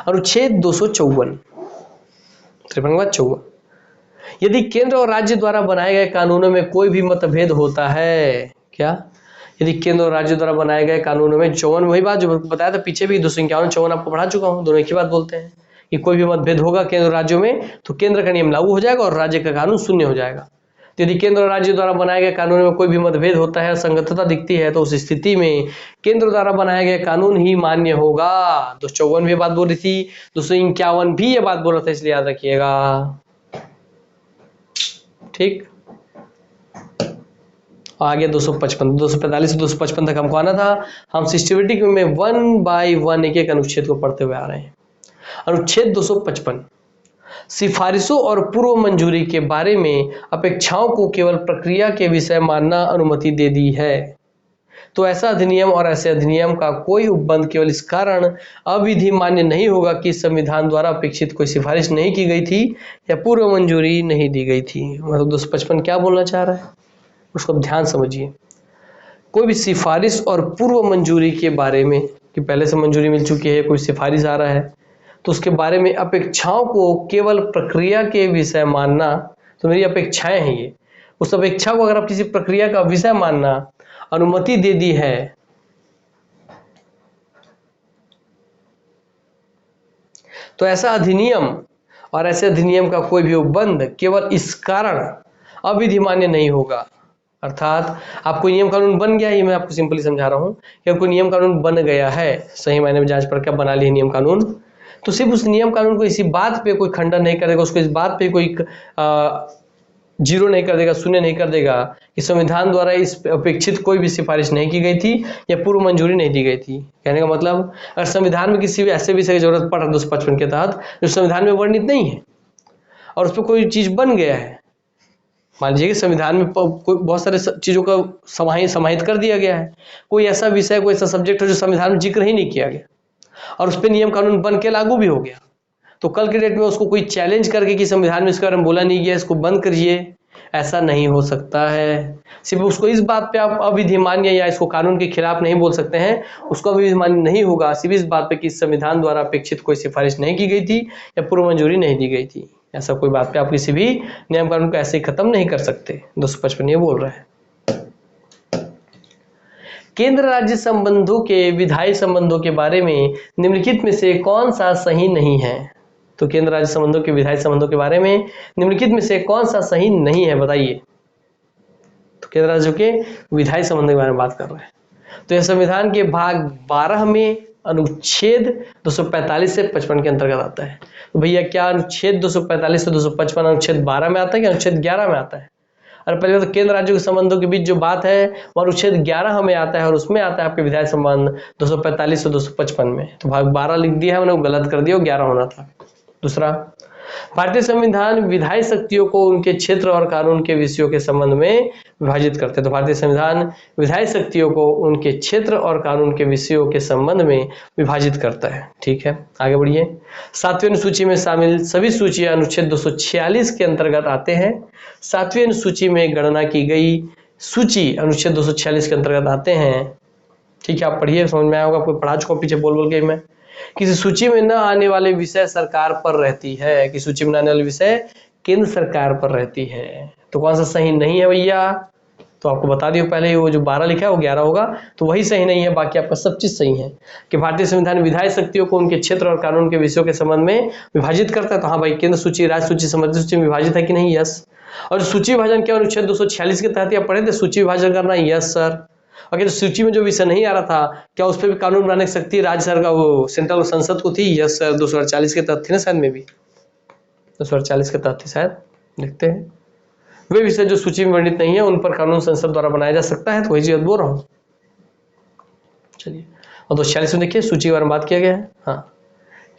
अनुच्छेद 254, 53 के बाद 54, यदि केंद्र और राज्य द्वारा बनाए गए कानूनों में कोई भी मतभेद होता है, क्या यदि केंद्र और राज्य द्वारा बनाए गए कानूनों में, 54 वही बात जो बताया था पीछे भी, 251, 54 आपको पढ़ा चुका हूं, दोनों एक ही बात बोलते हैं कि कोई भी मतभेद होगा केंद्र और राज्यों में तो केंद्र का नियम लागू हो जाएगा और राज्य का कानून शून्य हो जाएगा। तो यदि केंद्र और राज्य द्वारा बनाए गए कानूनों में कोई भी मतभेद होता है, असंगतता दिखती है, तो उस स्थिति में केंद्र द्वारा बनाए गए कानून ही मान्य होगा। 254 भी बात बोल रही थी, 251 भी ये बात बोल रहा था, इसलिए याद रखिएगा। ठीक, आगे 255, 245 से 255 तक हमको आना था। हम सिस्टमेटिक में 1 बाय 1 एक एक अनुच्छेद को पढ़ते हुए आ रहे हैं। अनुच्छेद 255 सिफारिशों और पूर्व मंजूरी के बारे में अपेक्षाओं को केवल प्रक्रिया के विषय मानना अनुमति दे दी है। तो ऐसा अधिनियम और ऐसे अधिनियम का कोई उपबंध केवल इस कारण अविधि मान्य नहीं होगा कि संविधान द्वारा अपेक्षित कोई सिफारिश नहीं की गई थी या पूर्व मंजूरी नहीं दी गई थी। मतलब 255 क्या बोलना चाह रहा है, उसको ध्यान समझिए। कोई भी सिफारिश और पूर्व मंजूरी के बारे में, कि पहले से मंजूरी मिल चुकी है, कोई सिफारिश आ रहा है, तो उसके बारे में अपेक्षाओं को केवल प्रक्रिया के विषय मानना, तो मेरी अपेक्षाएं हैं ये, उस अपेक्षा को अगर आप किसी प्रक्रिया का विषय मानना अनुमति दे दी है, तो ऐसा अधिनियम और ऐसे अधिनियम का कोई भी उपबंध केवल इस कारण अविधि मान्य नहीं होगा। अर्थात आपको नियम कानून बन गया, ये मैं आपको सिंपली समझा रहा हूं कि आपको नियम कानून बन गया है, सही मायने में जांच पड़कर बना लिए नियम कानून, तो सिर्फ उस नियम कानून को इसी बात पे कोई खंडन नहीं करेगा, उसको इस बात पे कोई जीरो नहीं कर देगा, शून्य नहीं कर देगा कि संविधान द्वारा इस अपेक्षित कोई भी सिफारिश नहीं की गई थी या पूर्व मंजूरी नहीं दी गई थी। कहने का मतलब अगर संविधान में किसी भी ऐसे विषय की जरूरत पड़ रहा 255 के तहत जो संविधान में वर्णित नहीं है और उस पर कोई चीज बन गया है, मान लीजिए कि संविधान में कोई बहुत सारे चीजों का समाहित कर दिया गया है, कोई ऐसा विषय, कोई ऐसा सब्जेक्ट है जो संविधान में जिक्र ही नहीं किया गया और उस पर नियम कानून बन के लागू भी हो गया, तो कल के डेट में उसको कोई चैलेंज करके कि संविधान में इसके बारे में बोला नहीं गया, इसको बंद करिए, ऐसा नहीं हो सकता है। सिर्फ उसको इस बात पे आप अविधिमान्य या इसको कानून के खिलाफ नहीं बोल सकते हैं, उसको अविधिमान्य नहीं होगा सिर्फ इस बात पे कि संविधान द्वारा अपेक्षित कोई सिफारिश नहीं की गई थी या पूर्व मंजूरी नहीं दी गई थी। ऐसा कोई बात पे आप किसी भी नियम कानून को ऐसे ही खत्म नहीं कर सकते। 255 ये बोल रहा है। केंद्र राज्य संबंधों के विधायी संबंधों के बारे में निम्नलिखित में से कौन सा सही नहीं है? तो केंद्र राज्य संबंधों के विधायी संबंधों के बारे में निम्नलिखित में से कौन सा सही नहीं है, बताइए। तो केंद्र राज्यों के विधायी संबंध के बारे में बात कर रहे हैं। तो यह संविधान के भाग 12 में अनुच्छेद 245 से 55 के अंतर्गत आता है। तो भैया क्या अनुच्छेद 245 से 255 अनुच्छेद 12 में आता है या अनुच्छेद 11 में आता है? और पहले तो केंद्र राज्यों के संबंधों के बीच जो बात है वो अनुच्छेद 11 में आता है और उसमें आता है आपके विधायी संबंध 245 से 255 में। तो भाग 12 लिख दिया है मैंने, वो गलत कर दिया, वो 11 होना था। दूसरा, भारतीय संविधान विधायी शक्तियों को उनके क्षेत्र और कानून के विषयों के संबंध में विभाजित करते हैं। तो भारतीय संविधान विधायी शक्तियों को उनके क्षेत्र और कानून के विषयों के संबंध में विभाजित करता है। ठीक है, आगे बढ़िए। 7वीं अनुसूची में शामिल सभी सूचियां अनुच्छेद 246 के अंतर्गत आते हैं। 7वीं अनुसूची में गणना की गई सूची अनुच्छेद 246 के अंतर्गत आते हैं। ठीक है, आप पढ़िए, समझ में आया होगा। आपको पढ़ा चुका पीछे बोल के मैं। किसी सूची में न आने वाले विषय सरकार पर रहती है, किसी सूची में न आने वाले विषय केंद्र सरकार पर रहती है। तो कौन सा सही नहीं है भैया? तो आपको बता दियो पहले ही, वो जो 12 लिखा है वो 11 होगा, तो वही सही नहीं है, बाकी आपका सब चीज सही है। कि भारतीय संविधान विधायी शक्तियों को उनके क्षेत्र और कानून के विषयों के संबंध में विभाजित करता है। तो हाँ भाई, केंद्र सूची, राज्य सूची, संबंधित सूची में विभाजित है कि नहीं? यस। और सूची विभाजन क्या अनुच्छेद 246 के तहत आप पढ़े थे सूची विभाजन करना? Yes sir. अगर सूची में जो विषय नहीं आ रहा था, क्या उस पर भी कानून बनाने की शक्ति राज्य सरकार, वो सेंट्रल संसद को थी? यस सर, 248 के तहत थी ना शायद में भी, 248 के तहत थी शायद। देखते हैं, वे विषय जो सूची में वर्णित नहीं है उन पर कानून संसद द्वारा बनाया जा सकता है। तो वही चीज बोल रहा हूँ। चलिए, और 246 में देखिए सूची के बारे में बात किया गया है। हाँ,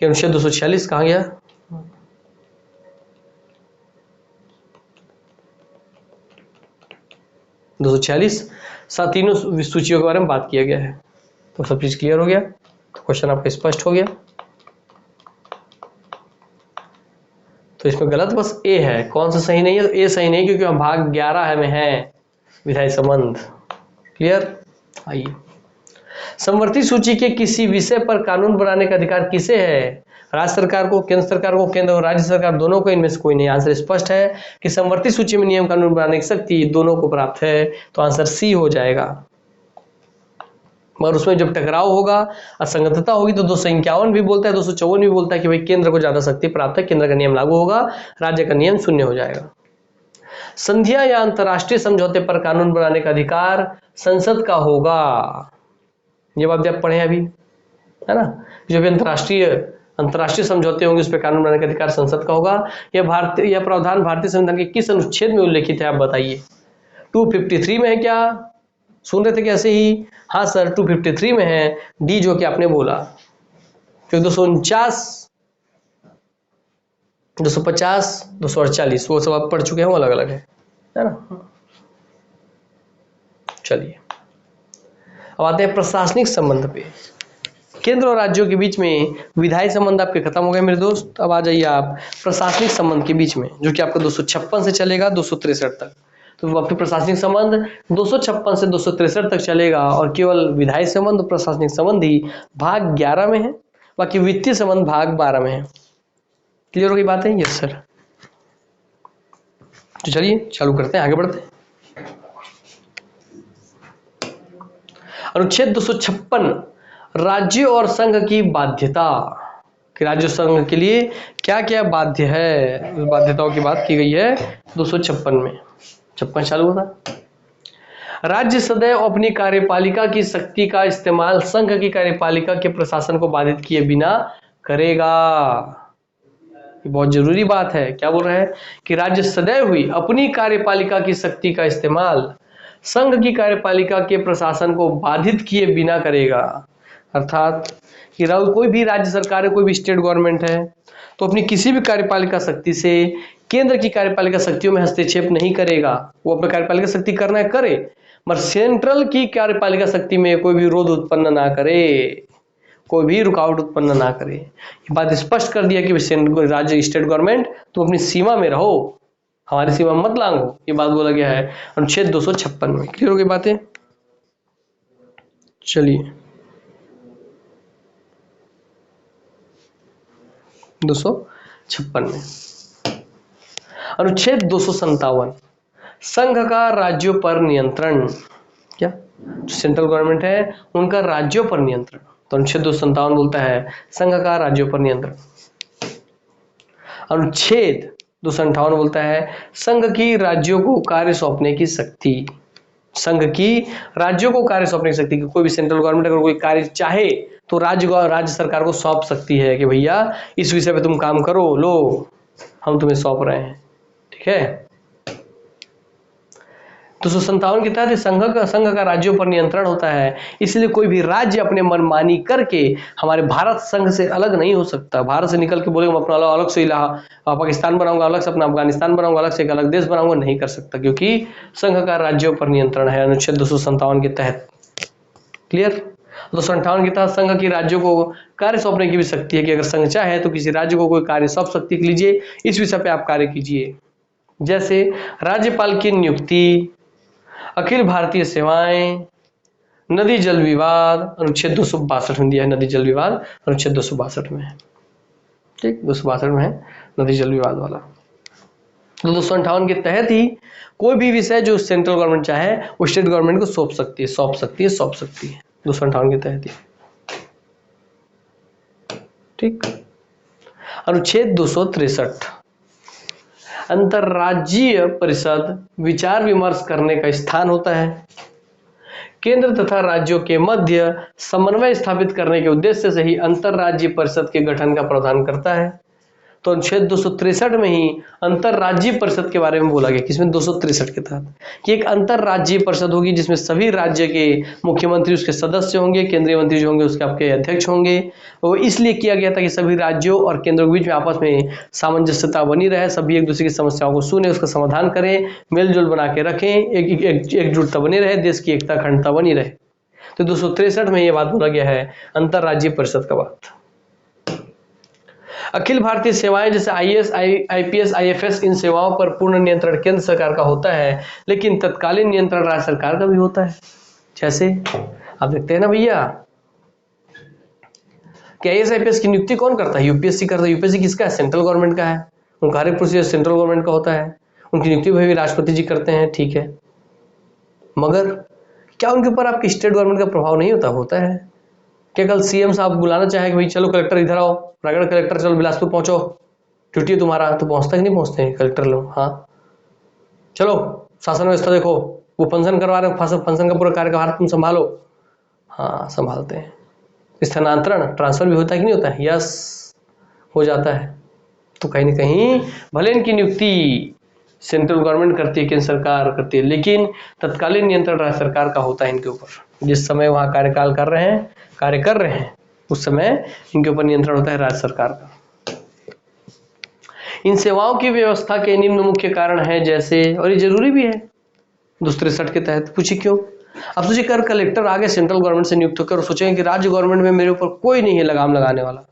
कि अनुच्छेद 246 कहाँ गया? तीनों सूचियों के बारे में बात किया गया है। तो सब चीज क्लियर हो गया, तो क्वेश्चन आपका स्पष्ट हो गया। तो इसमें गलत बस ए है। कौन सा सही नहीं है? तो ए सही नहीं, क्योंकि हम भाग 11 में है विधायी संबंध। क्लियर? आइए, समवर्ती सूची के किसी विषय पर कानून बनाने का अधिकार किसे है? राज्य सरकार को, केंद्र सरकार को, केंद्र और राज्य सरकार दोनों को, इनमें से कोई नहीं। आंसर स्पष्ट है कि समवर्ती सूची में नियम कानून बनाने की शक्ति दोनों को प्राप्त है। तो आंसर सी हो जाएगा। मगर उसमें जब टकराव होगा, असंगतता होगी, तो 251 भी बोलता है, 254 भी बोलता है कि भाई केंद्र को ज्यादा शक्ति प्राप्त है, केंद्र का नियम लागू होगा, राज्य का नियम शून्य हो जाएगा। संधिया या अंतरराष्ट्रीय समझौते पर कानून बनाने का अधिकार संसद का होगा। ये बात आप पढ़े अभी, है ना? जो भी अंतरराष्ट्रीय समझौते होंगे उस पर कानून बनाने का अधिकार संसद का होगा। यह प्रावधान भारतीय संविधान के किस अनुच्छेद में उल्लेखित है, आप बताइए? 253 में है क्या? सुन रहे थे कैसे ही? हाँ सर, 253 में है, डी जो कि आपने बोला। क्योंकि 249, 250, 248 वो सब आप पढ़ चुके हैं, वो अलग अलग है ना? चलिए, अब आते हैं प्रशासनिक संबंध पे। केंद्र और राज्यों के बीच में विधायी संबंध आपके खत्म हो गए मेरे दोस्त। अब आ जाइए आप प्रशासनिक संबंध के बीच में, जो कि आपका 256 से चलेगा 263 तक। तो आपके प्रशासनिक संबंध 256 से 263 तक चलेगा, और केवल विधायी संबंध और प्रशासनिक संबंध ही भाग 11 में है, बाकी वित्तीय संबंध भाग 12 में है। क्लियर हो गई बात है? Yes sir. तो चलिए चालू करते हैं, आगे बढ़ते हैं। अनुच्छेद 256, राज्य और संघ की बाध्यता। कि राज्य संघ के लिए क्या क्या बाध्य है, उस बाध्यताओं की बात की गई है 256 में। 56 चालू होता। राज्य सदैव अपनी कार्यपालिका की शक्ति का इस्तेमाल संघ की कार्यपालिका के प्रशासन को बाधित किए बिना करेगा। ये बहुत जरूरी बात है। क्या बोल रहे हैं? कि राज्य सदैव हुई अपनी कार्यपालिका की शक्ति का इस्तेमाल संघ की कार्यपालिका के प्रशासन को बाधित किए बिना करेगा। अर्थात कि कोई भी राज्य सरकार है, कोई भी स्टेट गवर्नमेंट है, तो अपनी किसी भी कार्यपालिका शक्ति से केंद्र की कार्यपालिका शक्तियों में हस्तक्षेप नहीं करेगा। वो अपनी कार्यपालिका शक्ति करना है करे, मगर सेंट्रल की कार्यपालिका शक्ति में कोई भी विरोध उत्पन्न ना करे, कोई भी रुकावट उत्पन्न ना करे। ये बात स्पष्ट कर दिया कि राज्य स्टेट गवर्नमेंट तुम अपनी सीमा में रहो, हमारी सीमा मत लांघो। ये बात बोला गया है अनुच्छेद 256 में। क्लियर हो गई बातें? चलिए 256 में अनुच्छेद 257, संघ का राज्यों पर नियंत्रण। क्या? जो सेंट्रल गवर्नमेंट है उनका राज्यों पर नियंत्रण। तो अनुच्छेद 257 बोलता है संघ का राज्यों पर नियंत्रण। अनुच्छेद 258 बोलता है संघ की राज्यों को कार्य सौंपने की शक्ति। संघ की राज्यों को कार्य सौंपने की शक्ति, कि कोई भी सेंट्रल गवर्नमेंट अगर कोई कार्य चाहे तो राज्य सरकार को सौंप सकती है कि भैया इस विषय पे तुम काम करो, लो हम तुम्हें सौंप रहे हैं, ठीक है। 257 के तहत संघ का राज्यों पर नियंत्रण होता है, इसलिए कोई भी राज्य अपने मनमानी करके हमारे भारत संघ से अलग नहीं हो सकता। भारत से निकल के बोलेगा मैं अपना अलग से पाकिस्तान बनाऊंगा, अलग से अपना अफगानिस्तान बनाऊंगा, अलग से एक अलग देश बनाऊंगा, नहीं कर सकता, क्योंकि संघ का राज्यों पर नियंत्रण है अनुच्छेद 257 के तहत। क्लियर। 258 के तहत संघ की राज्यों को कार्य सौंपने की भी शक्ति है कि अगर संघ चाहे तो किसी राज्य को कोई कार्य सौंप सकती है, लीजिए इस विषय पे आप कार्य कीजिए। जैसे राज्यपाल की नियुक्ति, अखिल भारतीय सेवाएं, नदी जल विवाद, अनुच्छेद 262 में दिया है, नदी जल विवाद अनुच्छेद 262 में है, ठीक, 262 में है नदी जल विवाद वाला। तो 258 के तहत ही कोई भी विषय जो सेंट्रल गवर्नमेंट चाहे वो स्टेट गवर्नमेंट को सौंप सकती है 258 के तहत ही, ठीक। अनुच्छेद 263, अंतर्राज्यीय परिषद विचार विमर्श करने का स्थान होता है। केंद्र तथा राज्यों के मध्य समन्वय स्थापित करने के उद्देश्य से ही अंतर्राज्यीय परिषद के गठन का प्रावधान करता है। तो अनुच्छेद 263 में ही अंतर्राज्यीय परिषद के बारे में बोला गया, किसमें 263 के तहत, कि एक अंतर्राज्यीय परिषद होगी जिसमें सभी राज्य के मुख्यमंत्री उसके सदस्य होंगे, केंद्रीय मंत्री जो होंगे उसके आपके अध्यक्ष होंगे। वो इसलिए किया गया था कि सभी राज्यों और केंद्र के बीच में आपस में सामंजस्यता बनी रहे, सभी एक दूसरे की समस्याओं को सुने, उसका समाधान करें, मेलजोल बना के रखें, एकजुटता बनी रहे, देश की एकता अखंडता बनी रहे। तो 263 में ये बात बोला गया है अंतर्राज्यीय परिषद का बात। अखिल भारतीय सेवाएं जैसे आईएएस, आईपीएस, आईएफएस, इन सेवाओं पर पूर्ण नियंत्रण केंद्र सरकार का होता है, लेकिन तत्कालीन नियंत्रण राज्य सरकार का भी होता है। जैसे आप देखते हैं ना भैया कि आईएएस आईपीएस की नियुक्ति कौन करता है? यूपीएससी करता है। यूपीएससी किसका है? सेंट्रल गवर्नमेंट का है। उनका हर एक प्रोसीजर सेंट्रल गवर्नमेंट का होता है। उनकी नियुक्ति भी राष्ट्रपति जी करते हैं, ठीक है। मगर क्या उनके ऊपर आपकी स्टेट गवर्नमेंट का प्रभाव नहीं होता? होता है। क्या कल सीएम साहब बुलाना चाहे कि भाई चलो कलेक्टर इधर आओ, रायगढ़ कलेक्टर चलो बिलासपुर पहुंचो, ड्यूटी है तुम्हारा, तो पहुंचता कि नहीं पहुंचते हैं कलेक्टर लोग? हाँ, चलो शासन व्यवस्था देखो, वो फंक्शन करवा रहे हो, फंक्शन का पूरा कार्यभार तुम संभालो। हाँ, संभालते हैं। स्थानांतरण, ट्रांसफर भी होता है कि नहीं होता है? यस, हो जाता है। तो कहीं ना कहीं भले इनकी नियुक्ति सेंट्रल गवर्नमेंट करती है, केंद्र सरकार करती है, लेकिन तत्कालीन नियंत्रण राज्य सरकार का होता है इनके ऊपर। जिस समय वहां कार्यकाल कर रहे हैं, कार्य कर रहे हैं, उस समय इनके ऊपर नियंत्रण होता है राज्य सरकार का। इन सेवाओं की व्यवस्था के निम्न मुख्य कारण है जैसे, और ये जरूरी भी है 263 के तहत। पूछिए क्यों? अब सोचिए कर कलेक्टर आगे सेंट्रल गवर्नमेंट से नियुक्त होकर सोचेंगे कि राज्य गवर्नमेंट में मेरे ऊपर कोई नहीं है लगाम लगाने वाला,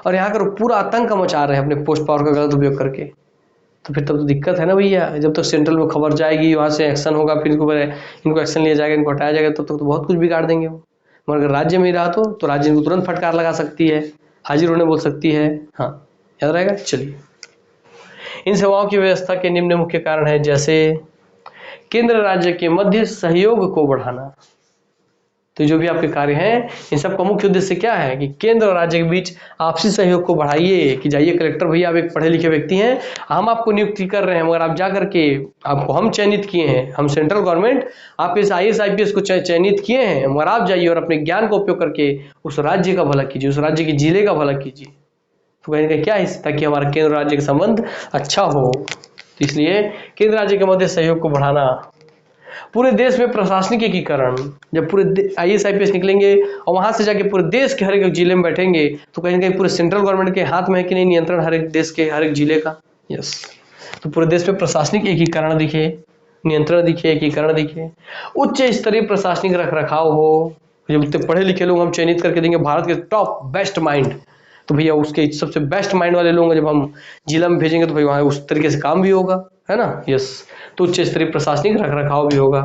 और यहाँ कर पूरा आतंक मचा रहे हैं अपने पोस्ट पावर का गलत उपयोग करके, तो फिर तब तो दिक्कत है ना भैया। जब तक सेंट्रल में खबर जाएगी, वहां से एक्शन होगा, फिर इनको एक्शन लिया जाएगा, इनको हटाया जाएगा, तब तक तो बहुत कुछ बिगाड़ देंगे वो। मगर अगर राज्य में ही रहा तो राज्य इनको तुरंत फटकार लगा सकती है, हाजिर होने बोल सकती है। हाँ, याद रहेगा। चलिए, इन सेवाओं की व्यवस्था के निम्न मुख्य कारण है जैसे केंद्र राज्य के मध्य सहयोग को बढ़ाना। तो जो भी आपके कार्य हैं, इन सब का मुख्य उद्देश्य क्या है कि केंद्र और राज्य के बीच आपसी सहयोग को बढ़ाइए। कि जाइए कलेक्टर भैया, आप एक पढ़े लिखे व्यक्ति हैं, हम आपको नियुक्ति कर रहे हैं, मगर आप जा करके, आपको हम चयनित किए हैं, हम सेंट्रल गवर्नमेंट आप इस आईएएस आईपीएस को चयनित किए हैं, मगर आप जाइए और अपने ज्ञान का उपयोग करके उस राज्य का भला कीजिए, उस राज्य के जिले का भला कीजिए। तो कहीं ना क्या है, ताकि हमारा केंद्र राज्य का संबंध अच्छा हो। तो इसलिए केंद्र राज्य के मध्य सहयोग को बढ़ाना। पूरे देश में प्रशासनिक एकीकरण, जब पूरे आईएएस आईपीएस निकलेंगे और वहां से जाके पूरे देश के हर एक जिले में बैठेंगे, तो कहीं ना कहीं पूरे सेंट्रल गवर्नमेंट के हाथ में है कि नहीं नियंत्रण हर एक देश के हर एक जिले का। यस, तो पूरे देश में प्रशासनिक एकीकरण दिखे, नियंत्रण दिखे, एकीकरण दिखे। उच्च स्तरीय प्रशासनिक रख रखाव हो। जब इतने पढ़े लिखे लोग हम चयनित करके देंगे, भारत के टॉप बेस्ट माइंड, तो भैया उसके सबसे बेस्ट माइंड वाले लोग जब हम जिला में भेजेंगे तो भाई वहाँ उस तरीके से काम भी होगा, है ना। यस, तो उच्च स्तरीय प्रशासनिक रख रखाव भी होगा।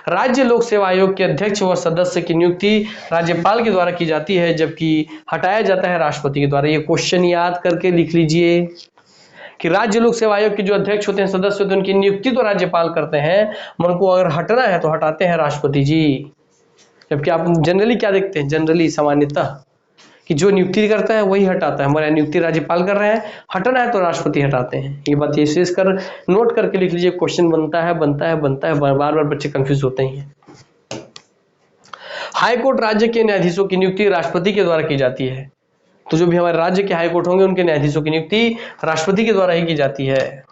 राज्य लोक सेवा आयोग के अध्यक्ष व सदस्य की नियुक्ति राज्यपाल के द्वारा की जाती है, जबकि हटाया जाता है राष्ट्रपति के द्वारा। ये क्वेश्चन याद करके लिख लीजिए कि राज्य लोक सेवा आयोग के जो अध्यक्ष होते हैं, सदस्य होते हैं, उनकी नियुक्ति तो राज्यपाल करते हैं, मगर उनको अगर हटना है तो हटाते हैं राष्ट्रपति जी। जबकि आप जनरली क्या देखते हैं, जनरली सामान्यतः कि जो नियुक्ति करता है वही हटाता है। हमारे यहाँ नियुक्ति राज्यपाल कर रहे हैं, हटाना है तो राष्ट्रपति हटाते हैं। ये बात ये विशेष कर नोट करके लिख लीजिए, क्वेश्चन बनता है बार बार बच्चे कंफ्यूज होते हैं। हाईकोर्ट राज्य के न्यायाधीशों की नियुक्ति राष्ट्रपति के द्वारा की जाती है। तो जो भी हमारे राज्य के हाईकोर्ट होंगे उनके न्यायाधीशों की नियुक्ति राष्ट्रपति के द्वारा ही की जाती है।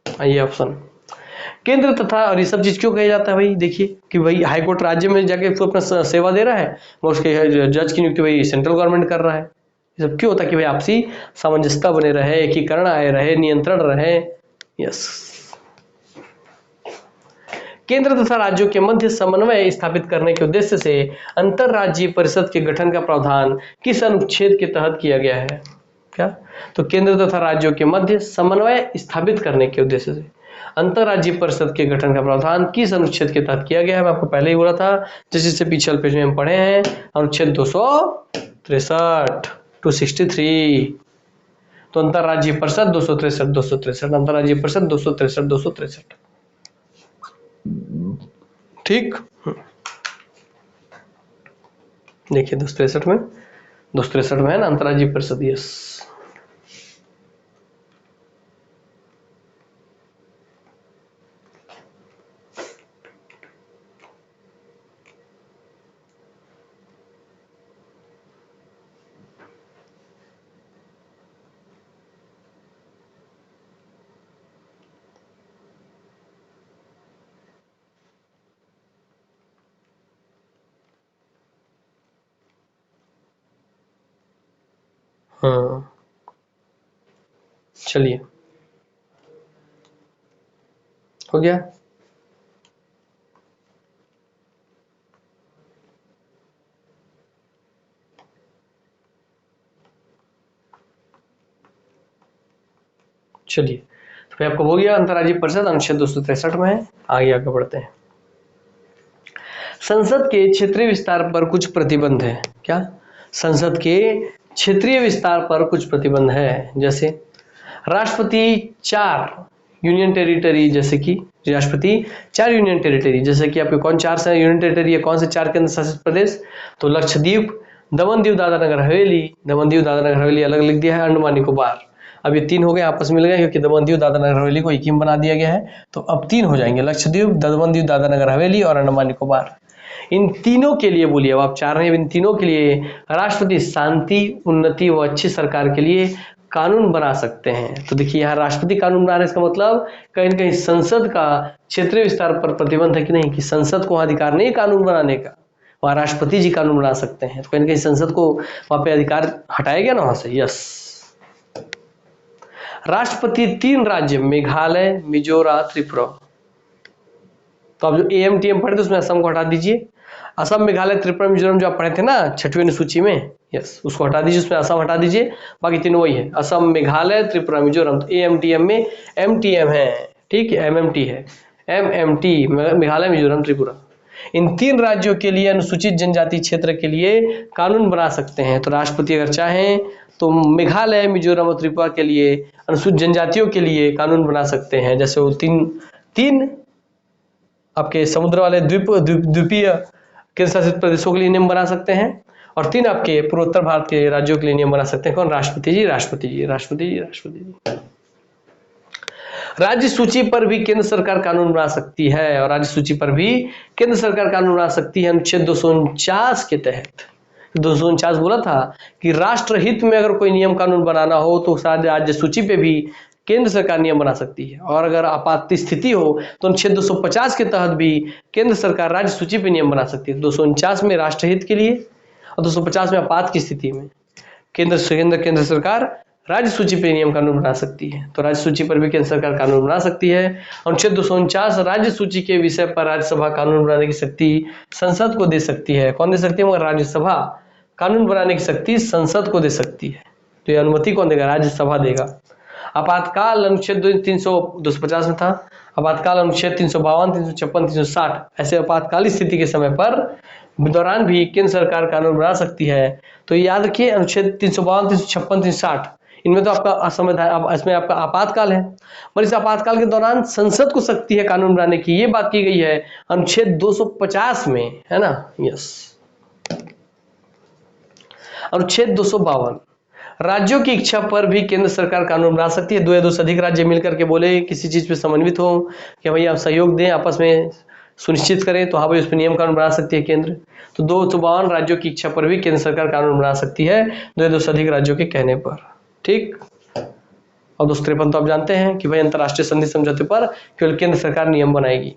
आइए ऑप्शन केंद्र तथा, और ये सब चीज क्यों कहा जाता है भाई, देखिए कि भाई हाईकोर्ट राज्य में जाके तो अपना सेवा दे रहा है, और उसके जज की नियुक्ति भाई सेंट्रल गवर्नमेंट कर रहा है। ये सब क्यों होता है कि भाई आपसी सामंजस्यता बने रहे, एकीकरण आए रहे, नियंत्रण रहे। यस, केंद्र तथा राज्यों के मध्य समन्वय स्थापित करने के उद्देश्य से अंतरराज्यीय परिषद के गठन का प्रावधान किस अनुच्छेद के तहत किया गया है? क्या? तो केंद्र तथा राज्यों के मध्य समन्वय स्थापित करने के उद्देश्य से अंतरराज्यीय परिषद के गठन का प्रावधान किस अनुच्छेद के तहत किया गया है? मैं आपको पहले ही बोला था, जैसे पिछले पेज में हम पढ़े हैं, अनुच्छेद 263 263। तो अंतरराज्यीय परिषद 263 अंतरराज्यीय परिषद 263। ठीक, देखिए 263 में है ना अंतरराज्यीय परिषद। यस, हाँ चलिए हो गया। चलिए तो फिर आपको हो गया, अंतरराज्यीय परिषद अनुच्छेद 263 में है। आगे बढ़ते हैं। संसद के क्षेत्रीय विस्तार पर कुछ प्रतिबंध है। क्या? संसद के क्षेत्रीय विस्तार पर कुछ प्रतिबंध है, जैसे राष्ट्रपति 4 यूनियन टेरिटरी, जैसे कि राष्ट्रपति 4 यूनियन टेरिटरी, जैसे कि आपके कौन 4 से यूनियन टेरिटरी है, कौन से 4 केंद्र शासित प्रदेश? तो लक्षद्वीप, दमन दीव दादरा नगर हवेली अलग लिख दिया है, अंडमान निकोबार। अब ये 3 हो गए, आपस में मिल गए, क्योंकि दमन दीव दादरा नगर हवेली को एक ही में बना दिया गया है। तो अब 3 हो जाएंगे, लक्षद्वीप, दमन दीव दादरा नगर हवेली और अंडमान निकोबार। इन तीनों के लिए बोलिए, अब आप 4 हैं, इन तीनों के लिए राष्ट्रपति शांति, उन्नति व अच्छी सरकार के लिए कानून बना सकते हैं। तो देखिए यहाँ राष्ट्रपति कानून बना रहे, इसका मतलब कहीं न कहीं संसद का क्षेत्रीय विस्तार पर प्रतिबंध है कि नहीं, कि संसद को अधिकार नहीं कानून बनाने का, वहाँ राष्ट्रपति जी कानून बना सकते हैं। तो कहीं न कहीं संसद को वहाँ पे अधिकार हटाया गया ना वहाँ से। यस, राष्ट्रपति 3 राज्य मेघालय, मिजोरम, त्रिपुरा। तो आप जो AMTM पढ़े थे उसमें असम को हटा दीजिए। असम, मेघालय, त्रिपुरा, मिजोरम जो आप पढ़े थे ना 6वीं सूची में, यस, उसको हटा दीजिए, उसमें असम हटा दीजिए, बाकी तीनों वही है, असम, मेघालय, त्रिपुरा, मिजोरम। तो AMTM में MTM है, ठीक है, MMT है, MMT मेघालय, मिजोरम, त्रिपुरा। इन 3 राज्यों के लिए अनुसूचित जनजाति क्षेत्र के लिए कानून बना सकते हैं। तो राष्ट्रपति अगर चाहें तो मेघालय, मिजोरम और त्रिपुरा के लिए अनुसूचित जनजातियों के लिए कानून बना सकते हैं। जैसे वो तीन आपके समुद्र वाले द्वीपीय केंद्र शासित प्रदेशों के लिए नियम बना सकते हैं, और 3 आपके पूर्वोत्तर भारत के राज्यों के लिए नियम बना सकते हैं। कौन? राष्ट्रपति जी। राज्य सूची पर भी केंद्र सरकार कानून बना सकती है, और राज्य सूची पर भी केंद्र सरकार कानून बना सकती है अनुच्छेद 249 के तहत। 249 बोला था कि राष्ट्रहित में अगर कोई नियम कानून बनाना हो तो राज्य सूची पे भी केंद्र सरकार नियम बना सकती है, और अगर आपात स्थिति हो तो अनुच्छेद 250 के तहत भी केंद्र सरकार राज्य सूची पे नियम बना सकती है। 249 में राष्ट्रहित के लिए और 250 में आपात की स्थिति में केंद्र सरकार राज्य सूची पे नियम कानून बना सकती है। तो राज्य सूची पर भी केंद्र सरकार कानून बना सकती है। अनुच्छेद 249 राज्य सूची के विषय पर राज्यसभा कानून बनाने की शक्ति संसद को दे सकती है। कौन दे सकती है? मगर राज्यसभा कानून बनाने की शक्ति संसद को दे सकती है। तो ये अनुमति कौन देगा? राज्यसभा देगा। आपातकाल अनुच्छेद 250 में था, आपातकाल अनुच्छेद 352, 356, 360 ऐसे आपातकालीन स्थिति के समय पर दौरान भी केंद्र सरकार कानून बना सकती है। तो याद रखिए अनुच्छेद 352, 356, 360 इनमें तो आपका संविधान, इसमें आपका आपातकाल है, पर इस आपातकाल के दौरान संसद को शक्ति है कानून बनाने की, ये बात की गई है अनुच्छेद 250 में, है ना। यस, अनुच्छेद 252, राज्यों की इच्छा पर भी केंद्र सरकार कानून बना सकती है। दो या दो से अधिक राज्य मिलकर के बोले किसी चीज पे समन्वित हो कि भाई आप सहयोग दें, आपस में सुनिश्चित करें, तो हाँ भाई उस पर नियम कानून बना सकती है केंद्र। तो 252 राज्यों की इच्छा पर भी केंद्र सरकार कानून बना सकती है, दो या दो से अधिक राज्यों के कहने पर। ठीक। और 253 तो आप जानते हैं कि भाई अंतर्राष्ट्रीय संधि समझौते पर केवल केंद्र सरकार नियम बनाएगी।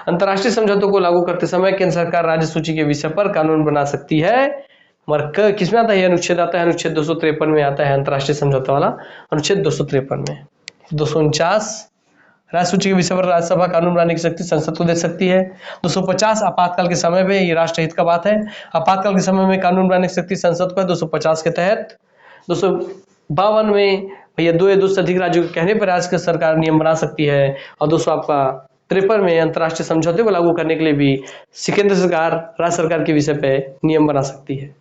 अंतर्राष्ट्रीय समझौतों को लागू करते समय केंद्र सरकार राज्य सूची के विषय पर कानून बना सकती है। मगर किसमें आता है अनुच्छेद? आता है अनुच्छेद 253 में आता है, अंतर्राष्ट्रीय समझौता वाला अनुच्छेद 253 में। 249 राज्य सूची के विषय पर राज्यसभा कानून बनाने की शक्ति संसद को दे सकती है। 250 आपातकाल के समय में, ये राष्ट्रहित का बात है, आपातकाल के समय में कानून बनाने की शक्ति संसद को है 250 के तहत। 252 में भैया दो या दो से अधिक राज्यों के कहने पर राज्य सरकार नियम बना सकती है। और 253 में अंतर्राष्ट्रीय समझौते को लागू करने के लिए भी केंद्र सरकार राज्य सरकार के विषय पे नियम बना सकती है।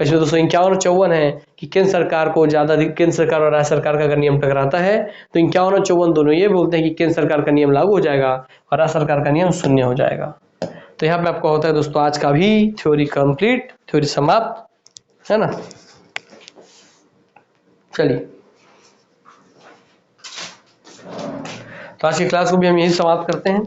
इसमें 251 और 54 है कि केंद्र सरकार को ज्यादा, केंद्र सरकार और राज्य सरकार का अगर नियम टकराता है तो 51 और 54 दोनों ये बोलते हैं कि केंद्र सरकार का नियम लागू हो जाएगा और राज्य सरकार का नियम शून्य हो जाएगा। तो यहाँ पे आपका होता है दोस्तों आज का भी थ्योरी कंप्लीट, थ्योरी समाप्त, है ना। चलिए, तो आज की क्लास को भी हम यही समाप्त करते हैं।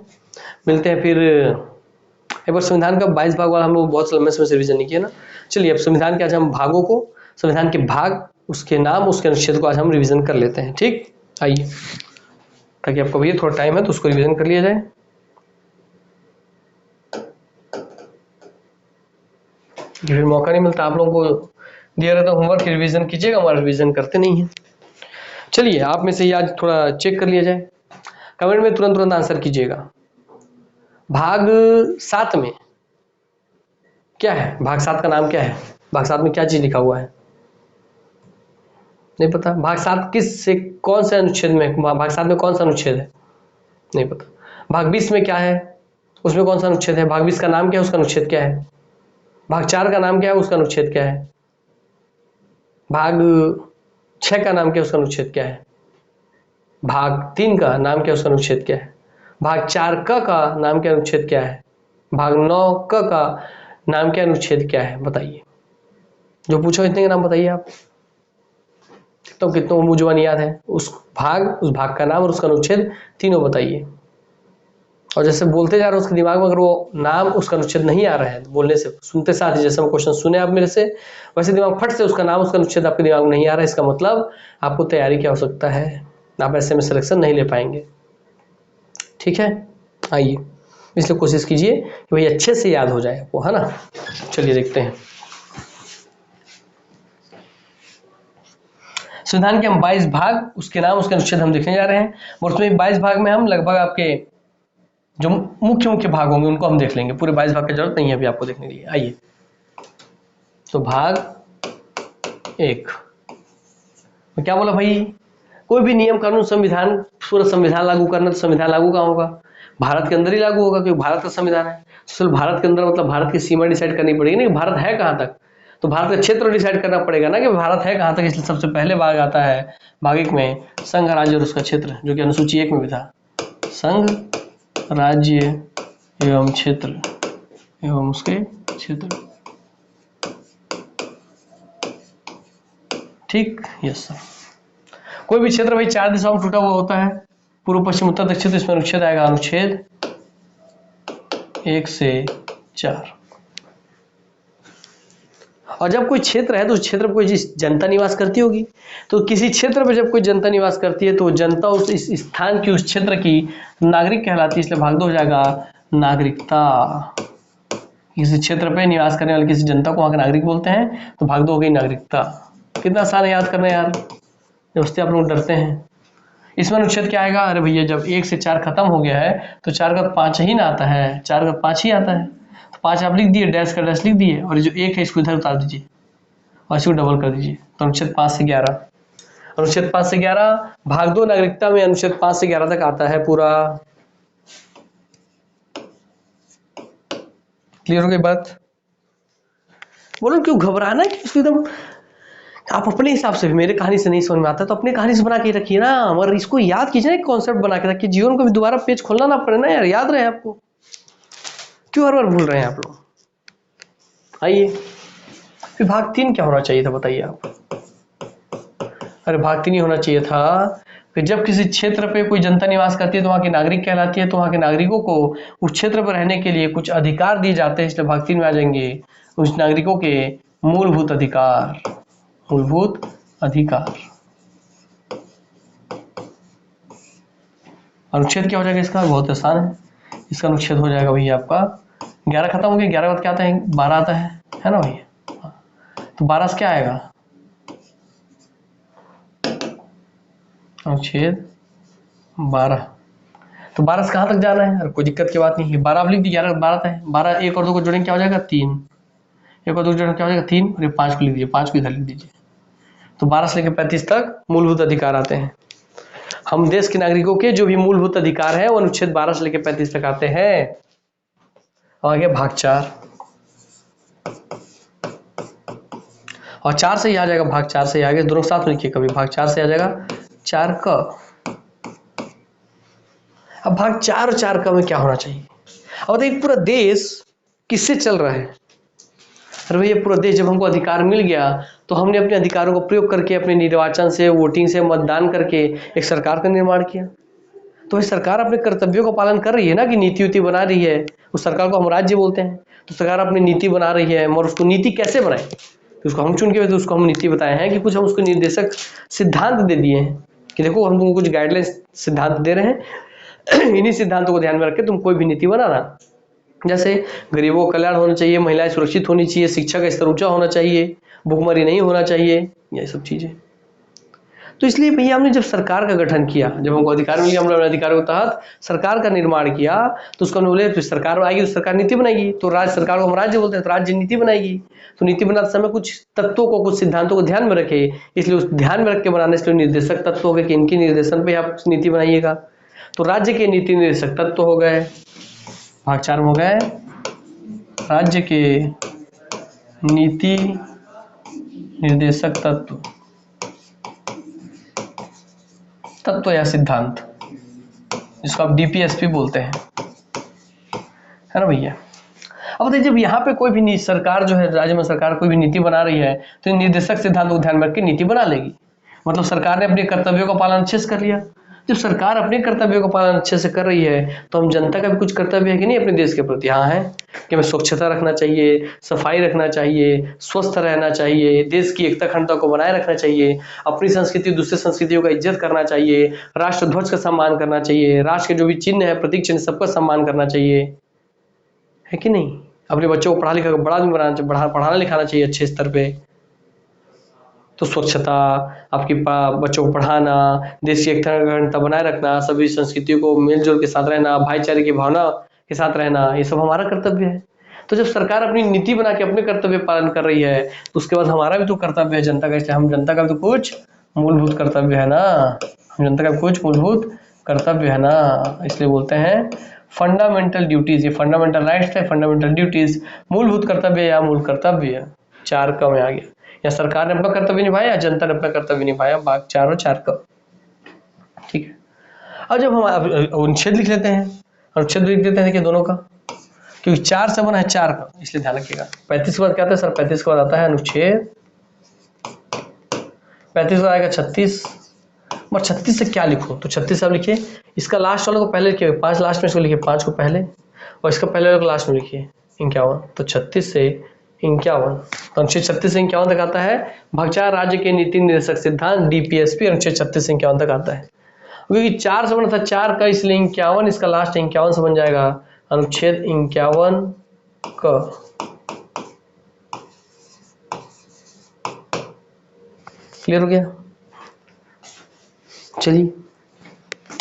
मिलते हैं फिर एक बार। संविधान का 22 भाग वाला हम लोग बहुत लंबे समय से रिवीजन नहीं किया ना। चलिए अब संविधान के आज हम भागों को, संविधान के भाग, उसके नाम, उसके अनुच्छेद को आज हम रिवीजन कर लेते हैं। ठीक, आइए, ताकि आपको भैया थोड़ा टाइम है तो उसको रिवीजन कर लिया जाए। फिर मौका नहीं मिलता आप लोगों को दिया रहता होमवर्क, रिवीजन कीजिएगा, हमारा रिवीजन करते नहीं है। चलिए आप में से ये आज थोड़ा चेक कर लिया जाए, कमेंट में तुरंत आंसर कीजिएगा। भाग 7 में क्या है? भाग 7 का नाम क्या है? भाग 7 में क्या चीज लिखा हुआ है? नहीं पता। भाग 7 किस से कौन से अनुच्छेद में, भाग 7 में कौन सा अनुच्छेद है? नहीं पता। भाग 20 में क्या है, उसमें कौन सा अनुच्छेद है? भाग 20 का नाम क्या है, उसका अनुच्छेद क्या है? भाग 4 का नाम क्या है, उसका अनुच्छेद क्या है? भाग 6 का नाम क्या है, उसका अनुच्छेद क्या है? भाग 3 का नाम क्या है, उसका अनुच्छेद क्या है? भाग 4 का नाम क्या, अनुच्छेद क्या है? भाग 9 का नाम क्या, अनुच्छेद क्या है? बताइए, जो पूछो इतने के नाम बताइए आप। तो कितनों को मुझे याद है उस भाग का नाम और उसका अनुच्छेद तीनों बताइए। और जैसे बोलते जा रहे हो उसके दिमाग में अगर वो नाम उसका अनुच्छेद नहीं आ रहा है बोलने से, सुनते साथ ही, जैसे हम क्वेश्चन सुने आप मेरे से, वैसे दिमाग फट से उसका नाम उसका अनुच्छेद आपके दिमाग में नहीं आ रहा है, इसका मतलब आपको तैयारी की आवश्यकता है, आप ऐसे में सिलेक्शन नहीं ले पाएंगे। ठीक है, आइए, इसलिए कोशिश कीजिए कि भाई अच्छे से याद हो जाए आपको, है ना। चलिए देखते हैं संविधान के हम 22 भाग, उसके नाम उसके अनुच्छेद हम देखने जा रहे हैं। और उसमें 22 भाग में हम लगभग आपके जो मुख्य भाग होंगे उनको हम देख लेंगे, पूरे 22 भाग की जरूरत नहीं है अभी आपको देखने के लिए। आइए, तो भाग 1 तो क्या बोला भाई, कोई भी नियम कानून संविधान, पूरा संविधान लागू करना, तो संविधान लागू कहाँ होगा? भारत के अंदर ही लागू होगा, क्योंकि भारत का संविधान है। तो भारत के अंदर मतलब भारत की सीमा डिसाइड करनी पड़ेगी ना कि भारत है कहाँ तक, तो भारत का क्षेत्र डिसाइड करना पड़ेगा ना कि भारत है कहाँ तक। इसलिए सबसे पहले भाग आता है भाग 1 में संघ, राज्य और उसका क्षेत्र, जो कि अनुसूची 1 में भी था। संघ, राज्य एवं क्षेत्र एवं उसके क्षेत्र। ठीक, यस सर। कोई भी क्षेत्र भाई 4 दिशाओं में टूटा हुआ होता है, पूर्व पश्चिम उत्तर दक्षिण, तो इसमें अनुच्छेद आएगा अनुच्छेद 1 से 4। और जब कोई क्षेत्र है तो उस क्षेत्र पर कोई जनता निवास करती होगी, तो किसी क्षेत्र पर जब कोई जनता निवास करती है तो जनता उस इस स्थान की, उस क्षेत्र की नागरिक कहलाती है। इसलिए भाग 2 हो जाएगा नागरिकता। किसी क्षेत्र पर निवास करने वाले किसी जनता को वहां के नागरिक बोलते हैं, तो भाग 2 हो गई नागरिकता। कितना आसान है याद करना यार, उससे आप लोग डरते हैं। इसमें अनुच्छेद क्या आएगा? अरे भैया जब 1 से 4 खत्म हो गया है तो 4 का 5 ही ना आता है, 4 का 5 ही आता है। 5 आप लिख दिए, डैश का डैश लिख दिए, और जो 1 है इसको इधर उतार दीजिए और इसको डबल कर दीजिए, तो अनुच्छेद 5 से 11। अनुच्छेद 5 से 11 भाग 2 नागरिकता में अनुच्छेद 5 से 11 तक आता है पूरा। क्लियर हो गई बात? बोलो क्यों घबराना है, एकदम आप अपने हिसाब से भी, मेरे कहानी से नहीं समझ में आता तो अपनी कहानी से बना के रखिए ना, और इसको याद कीजिए ना, कॉन्सेप्ट बना के रखिए, जीवन को भी दोबारा पेज खोलना ना पड़े ना यार, याद रहे आपको। क्यों हर बार भूल रहे हैं आप लोग? आइए, फिर भाग 3 क्या होना चाहिए था बताइए आप? अरे भाग 3 ही होना चाहिए था कि जब किसी क्षेत्र पे कोई जनता निवास करती है तो वहाँ के नागरिक कहलाती है, तो वहाँ के नागरिकों को उस क्षेत्र पर रहने के लिए कुछ अधिकार दिए जाते हैं, इसलिए भाग 3 में आ जाएंगे उस नागरिकों के मूलभूत अधिकार। मूलभूत अधिकार। अनुच्छेद क्या हो जाएगा इसका? बहुत आसान है, इसका अनुच्छेद हो जाएगा भैया आपका 11 खत्म हो गया, 11 बाद क्या आता है? 12 आता है ना भैया? तो 12 से क्या आएगा? अनुच्छेद 12। तो 12 से कहाँ तक जाना है? अरे कोई दिक्कत की बात नहीं है, 12 आप लिख दीजिए, 11 12 है, 12 1 और 2 को जोड़ेंगे क्या हो जाएगा? 3। 1 और 2 को जोड़ेंगे क्या हो जाएगा? 3। और ये 5 को लिख दीजिए, 5 को इधर लिख दीजिए। तो 12 से लेकर 35 तक मूलभूत अधिकार आते हैं। हम देश के नागरिकों के जो भी मूलभूत अधिकार है वो अनुच्छेद 12 से लेकर 35 तक आते हैं। आगे भाग 4, और 4 से ही आ जाएगा, भाग 4 से ही आगे दोनों साथ में लिखिए, कभी भाग 4 से आ जाएगा 4 का। अब भाग 4 और 4 का में क्या होना चाहिए? और एक पूरा देश किससे चल रहा है? अरे भैया पूरा देश, जब हमको अधिकार मिल गया तो हमने अपने अधिकारों को प्रयोग करके अपने निर्वाचन से, वोटिंग से, मतदान करके एक सरकार का निर्माण किया। तो ये सरकार अपने कर्तव्यों का पालन कर रही है ना, कि नीति उति बना रही है। उस सरकार को हम राज्य बोलते हैं। तो सरकार अपनी नीति बना रही है, और उसको नीति कैसे बनाए? तो उसको हम चुन के, तो उसको हम नीति बताए हैं कि कुछ हम उसको निर्देशक सिद्धांत दे दिए हैं कि देखो हम तुमको कुछ गाइडलाइन सिद्धांत दे रहे हैं, इन्हीं सिद्धांतों को ध्यान में रख के तुम कोई भी नीति बनाना। जैसे गरीबों का कल्याण होना चाहिए, महिलाएं सुरक्षित होनी चाहिए, शिक्षा का स्तर ऊंचा होना चाहिए, भुखमरी नहीं होना चाहिए, ये सब चीजें। तो इसलिए भैया हमने जब सरकार का गठन किया, जब हमको अधिकार मिल गया, हमने अपने अधिकारों के तहत सरकार का निर्माण किया, तो उसको बोले तो सरकार आएगी तो सरकार नीति बनाएगी। तो राज्य सरकार को हम राज्य बोलते हैं, तो राज्य नीति बनाएगी। तो नीति बनाते समय कुछ तत्वों को, कुछ सिद्धांतों को ध्यान में रखे, इसलिए उस ध्यान में रख के बनाने से निर्देशक तत्व हो गए कि इनकी निर्देशन पे आप नीति बनाइएगा। तो राज्य के नीति निर्देशक तत्व हो गए, भाग 4 में हो गए राज्य के नीति निर्देशक तत्व या सिद्धांत, जिसको आप डीपीएसपी बोलते हैं, है ना भैया? अब देखिए जब यहाँ पे कोई भी सरकार जो है, राज्य में सरकार कोई भी नीति बना रही है तो निर्देशक सिद्धांत को ध्यान में रख के नीति बना लेगी। मतलब सरकार ने अपने कर्तव्यों का पालन अच्छे से कर लिया। जब सरकार अपने कर्तव्यों का पालन अच्छे से कर रही है तो हम जनता का भी कुछ कर्तव्य है कि नहीं अपने देश के प्रति? हाँ है कि हमें स्वच्छता रखना चाहिए, सफाई रखना चाहिए, स्वस्थ रहना चाहिए, देश की एकता अखंडता को बनाए रखना चाहिए, अपनी संस्कृति दूसरी संस्कृतियों का इज्जत करना चाहिए, राष्ट्र ध्वज का सम्मान करना चाहिए, राष्ट्र के जो भी चिन्ह है, प्रतीक चिन्ह, सबका सम्मान करना चाहिए, है कि नहीं? अपने बच्चों को पढ़ा लिखा बड़ा आदमी बनाना चाहिए, पढ़ाना लिखाना चाहिए अच्छे स्तर पे। तो स्वच्छता, आपकी बच्चों को पढ़ाना, देश की एकता अखंडता बनाए रखना, सभी संस्कृतियों को मिलजुल के साथ रहना, भाईचारे की भावना के साथ रहना, ये सब हमारा कर्तव्य है। तो जब सरकार अपनी नीति बना के अपने कर्तव्य पालन कर रही है तो उसके बाद हमारा भी तो कर्तव्य है जनता का, इसलिए हम जनता का भी तो कुछ मूलभूत कर्तव्य है ना, हम जनता का कुछ मूलभूत कर्तव्य है ना, इसलिए बोलते हैं फंडामेंटल ड्यूटीज। ये फंडामेंटल राइट्स है, फंडामेंटल ड्यूटीज, मूलभूत कर्तव्य या मूल कर्तव्य। 4 का में आ गया, या सरकार ने अपना कर्तव्य निभाया, जनता ने अपना कर्तव्य निभाया, भाग 4 और 4 का। ठीक है। अब जब हम अनुच्छेद लिख लेते हैं, अनुच्छेद लिख देते हैं कि दोनों का, क्योंकि 4 से बना है 4 का, इसलिए ध्यान रखिएगा। 35 के बाद क्या आता है सर? 35 के बाद आता है अनुच्छेद 35 के बाद आएगा 36। और 36 से क्या लिखो? तो 36 से आप लिखिए, इसका लास्ट वाले को पहले लिखिए, 5 लास्ट में, इसको लिखिए 5 को पहले, और इसका पहले वाले को लास्ट में लिखिए 51। तो 36 से 51, अनुच्छेद 36 से 51 तक आता है भाग 4 राज्य के नीति निर्देशक सिद्धांत डीपीएसपी, अनुच्छेद 36 से 51 तक आता है। क्योंकि 4 से बना था 4 का, इसलिए 51, इसका लास्ट 51 से बन जाएगा अनुच्छेद 51 का। क्लियर हो गया? चलिए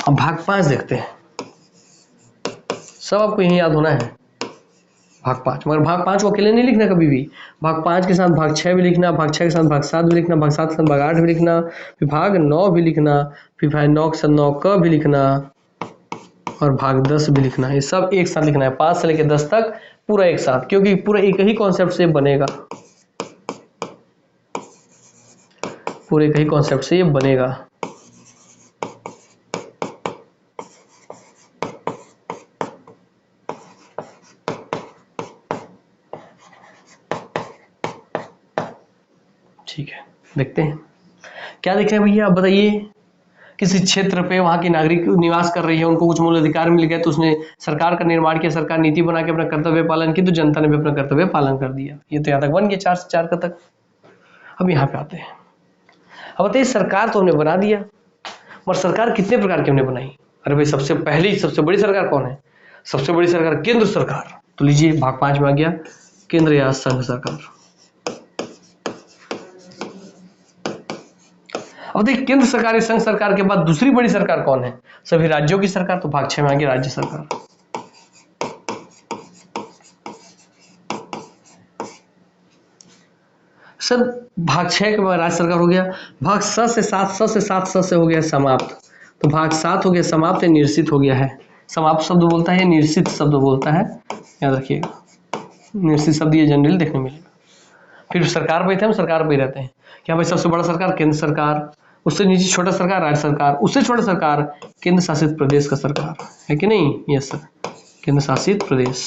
अब भाग 5 देखते हैं। सब आपको यही याद होना है, भाग 5। मगर भाग 5 को अकेले नहीं लिखना कभी भी, भाग 5 के साथ भाग 6 भी लिखना, भाग 6 के साथ भाग 7 भी लिखना, भाग 7 के साथ भाग 8 भी लिखना, फिर भाग 9 भी लिखना, फिर भाग 9 के साथ 9 का भी लिखना, और भाग 10 भी लिखना। ये सब एक साथ लिखना है, 5 से लेकर 10 तक पूरा एक साथ, क्योंकि पूरा एक ही कॉन्सेप्ट से बनेगा, पूरे एक ही कॉन्सेप्ट से ये बनेगा। ठीक है, देखते हैं क्या देख रहे हैं भैया, आप बताइए। किसी क्षेत्र पे वहाँ के नागरिक निवास कर रही है, उनको कुछ मूल अधिकार मिल गए, तो उसने सरकार का निर्माण किया, सरकार नीति बना के अपना कर्तव्य पालन की, तो जनता ने भी अपना कर्तव्य पालन कर दिया। ये तो यहाँ तक बन गया, 4 से 4 का तक। अब यहाँ पे आते हैं, अब बताइए सरकार तो हमने बना दिया, मगर सरकार कितने प्रकार की हमने बनाई। अरे भाई सबसे पहली सबसे बड़ी सरकार कौन है? सबसे बड़ी सरकार केंद्र सरकार। तो लीजिए भाग 5 में आ गया केंद्र या संघ सरकार। अब देखिए केंद्र सरकार या संघ सरकार के बाद दूसरी बड़ी सरकार कौन है? सभी राज्यों की सरकार। तो भाग 6 में आ गया राज्य सरकार। सर भाग 6 के बाद राज्य सरकार हो गया। भाग 7 से 7 से हो गया समाप्त। तो भाग 7 हो गया समाप्त, निर्सित हो गया है। समाप्त शब्द बोलता है, निर्सित शब्द बोलता है, याद रखिएगा। निर्सित शब्द ये जनरली देखने मिलेगा। फिर सरकार पे थे हम, सरकार पे रहते हैं। क्या भाई सबसे बड़ा सरकार केंद्र सरकार, उससे नीचे छोटा सरकार राज्य सरकार, उससे छोटा सरकार केंद्र शासित प्रदेश का सरकार, है कि नहीं? यस सर, केंद्र शासित प्रदेश।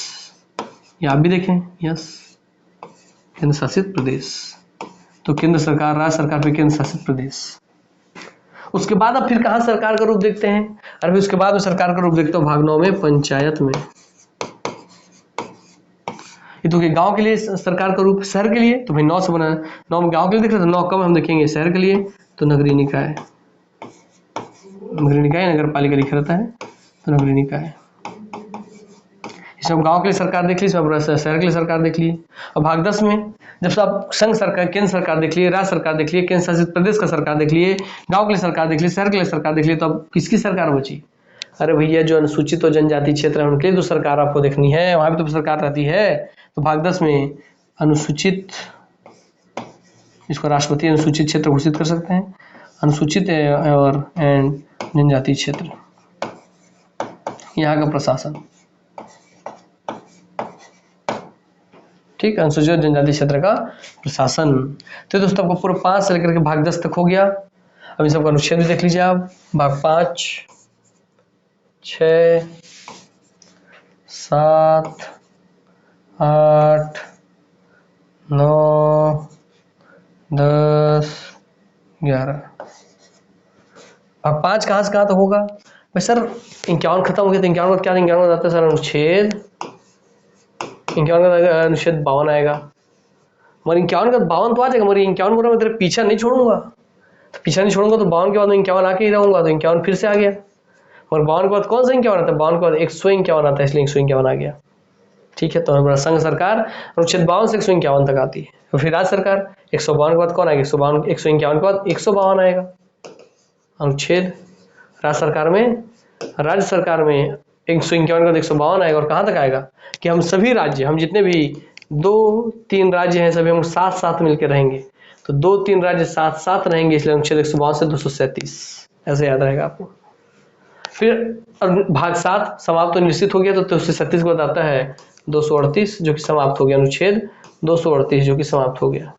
ये आप भी देखें, यस केंद्र शासित प्रदेश। तो केंद्र सरकार, राज्य सरकार पे केंद्र शासित प्रदेश। उसके बाद अब फिर कहाँ सरकार का रूप देखते हैं? अरे भाई उसके बाद में सरकार का रूप देखते हो भाग 9 में पंचायत में। ये तो गांव के लिए सरकार का रूप, शहर के लिए तो भाई 9 से बना, 9 में गांव के लिए देख रहे थे, 9 कम हम देखेंगे शहर के लिए तो नगरीय निकाय। नगरीय निकाय नगर पालिका लिखा रहता है तो नगरीय निकाय। इसमें गांव के लिए सरकार देख ली, इसमें शहर के लिए सरकार देख ली। और भाग 10 में जब से आप संघ सरकार, केंद्र सरकार देख लिए, राज्य सरकार देख लिए, केंद्र शासित प्रदेश का सरकार देख लिए, गांव के लिए सरकार देख ली, शहर के लिए सरकार देख ली, तो अब किसकी सरकार बची? अरे भैया जो अनुसूचित और जनजाति क्षेत्र है उनके लिए तो सरकार आपको देखनी है, वहां भी तो सरकार रहती है। तो भाग 10 में अनुसूचित, इसको राष्ट्रपति अनुसूचित क्षेत्र घोषित कर सकते हैं, अनुसूचित और जनजाति क्षेत्र, यहाँ का प्रशासन। ठीक, अनुसूचित जनजाति क्षेत्र का प्रशासन। तो दोस्तों आपको पूरा 5 से लेकर के भाग 10 तक हो गया। अब इन सबका अनुच्छेद भी देख लीजिए आप। भाग 5, 6, 7, 8, 9, 10, 11। भाग 5 कहाँ से कहाँ तक होगा? भाई सर 51 खत्म हो गया तो 51 क्या 51 आता है सर अनुच्छेद 51 का अनुच्छेद 52 आएगा। मगर 51 का 52 तो आ जाएगा, मगर 51 को मैं तेरे पीछा नहीं छोड़ूंगा, तो पीछा नहीं छोड़ूंगा तो 52 के बाद 51 आके ही रहूंगा, तो 51 फिर से आ गया। और 52 के बाद कौन सा 51 आता है? 52 के बाद 151 आता है, इसलिए 151 आ गया। ठीक है, तो हमारा संघ सरकार अनुच्छेद 52 से 151 तक आती है। तो फिर राज्य सरकार 152 के बाद कौन आएगा? 151 के बाद 152 आएगा अनुच्छेद। राज्य सरकार में 151 के बाद 152 आएगा। और कहाँ तक आएगा कि हम सभी राज्य, हम जितने भी 2-3 राज्य हैं सभी हम साथ साथ मिलकर रहेंगे। तो 2-3 राज्य साथ साथ रहेंगे, इसलिए अनुच्छेद 152 से 237 ऐसे याद रहेगा आपको। फिर भाग 7 समाप्त तो निश्चित हो गया, तो 237 के बाद आता है 238 जो कि समाप्त हो गया, अनुच्छेद 238 जो कि समाप्त हो गया।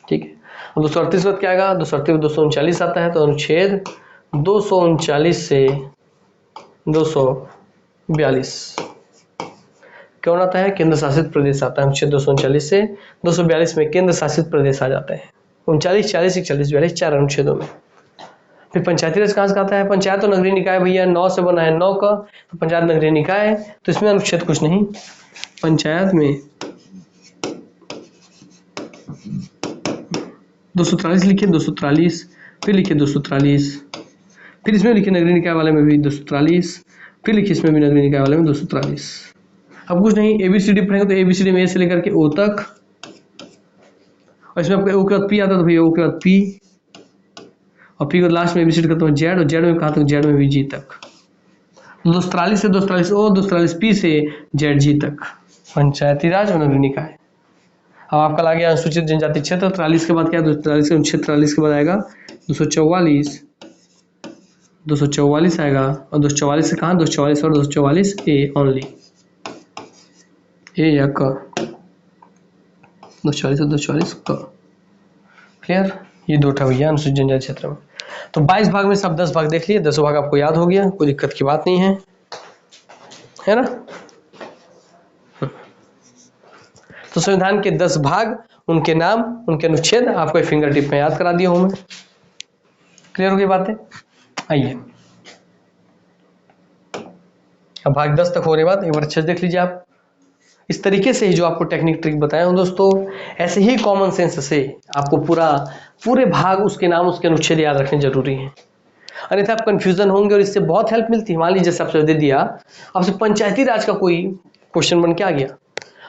ठीक है, 238 के बाद क्या आएगा? 238 239 आता है, तो अनुच्छेद 239 से 242 कौन आता है? केंद्र शासित प्रदेश आता है। अनुच्छेद 239 से 242 में केंद्र शासित प्रदेश आ जाते हैं। 39, 40, 41, 42 4 अनुच्छेदों में। फिर पंचायती राज कहाँ से आता है? पंचायत तो नगरीय निकाय भैया 9 से बना है, 9 का तो पंचायत नगरीय निकाय, तो इसमें अनुच्छेद कुछ नहीं। पंचायत में 243 लिखिए, 243 फिर लिखिए 243, फिर इसमें लिखिए नगरीय निकाय वाले में भी 243, फिर लिखिए इसमें भी नगरीय निकाय वाले में 243। अब कुछ नहीं, ABCD पढ़ेंगे तो ABCD में A से लेकर के O तक, और इसमें आपका O के बाद P आता है तो भैया O के बाद P, और P के लास्ट में ABCD खत्म Z, और Z में कहाँ तक? Z में भी G तक। 243 से 243 O, 243 P से ZG तक पंचायती राज और नगरीय निकाय। अब आपका लग गया अनुसूचित जनजाति क्षेत्र। 43 के बाद क्या? 243 के अनुच्छेद 43 के बाद आएगा 244 आएगा, और 244 से कहाँ? 244 और 244 A ओनली, ए या क, 244 और 244 क। क्लियर? ये 2 था भैया अनुसूचित जनजाति क्षेत्र में। तो 22 भाग में सब 10 भाग देख लिए, 10 भाग आपको याद हो गया, कोई दिक्कत की बात नहीं है ना। तो संविधान के 10 भाग उनके नाम, उनके अनुच्छेद आपको फिंगर टिप में याद करा दिया हूं मैं। क्लियर हो गई बातें? आइए अब भाग 10 तक होने बाद एक बार अच्छे से देख लीजिए आप। इस तरीके से ही जो आपको टेक्निक ट्रिक बताया हूं दोस्तों, ऐसे ही कॉमन सेंस से आपको पूरे भाग, उसके नाम, उसके अनुच्छेद याद रखने जरूरी है, अन्यथा आप कंफ्यूजन होंगे। और इससे बहुत हेल्प मिलती है। मान लीजिए जैसे आपसे दे दिया, आपसे पंचायती राज का कोई क्वेश्चन बन के आ गया,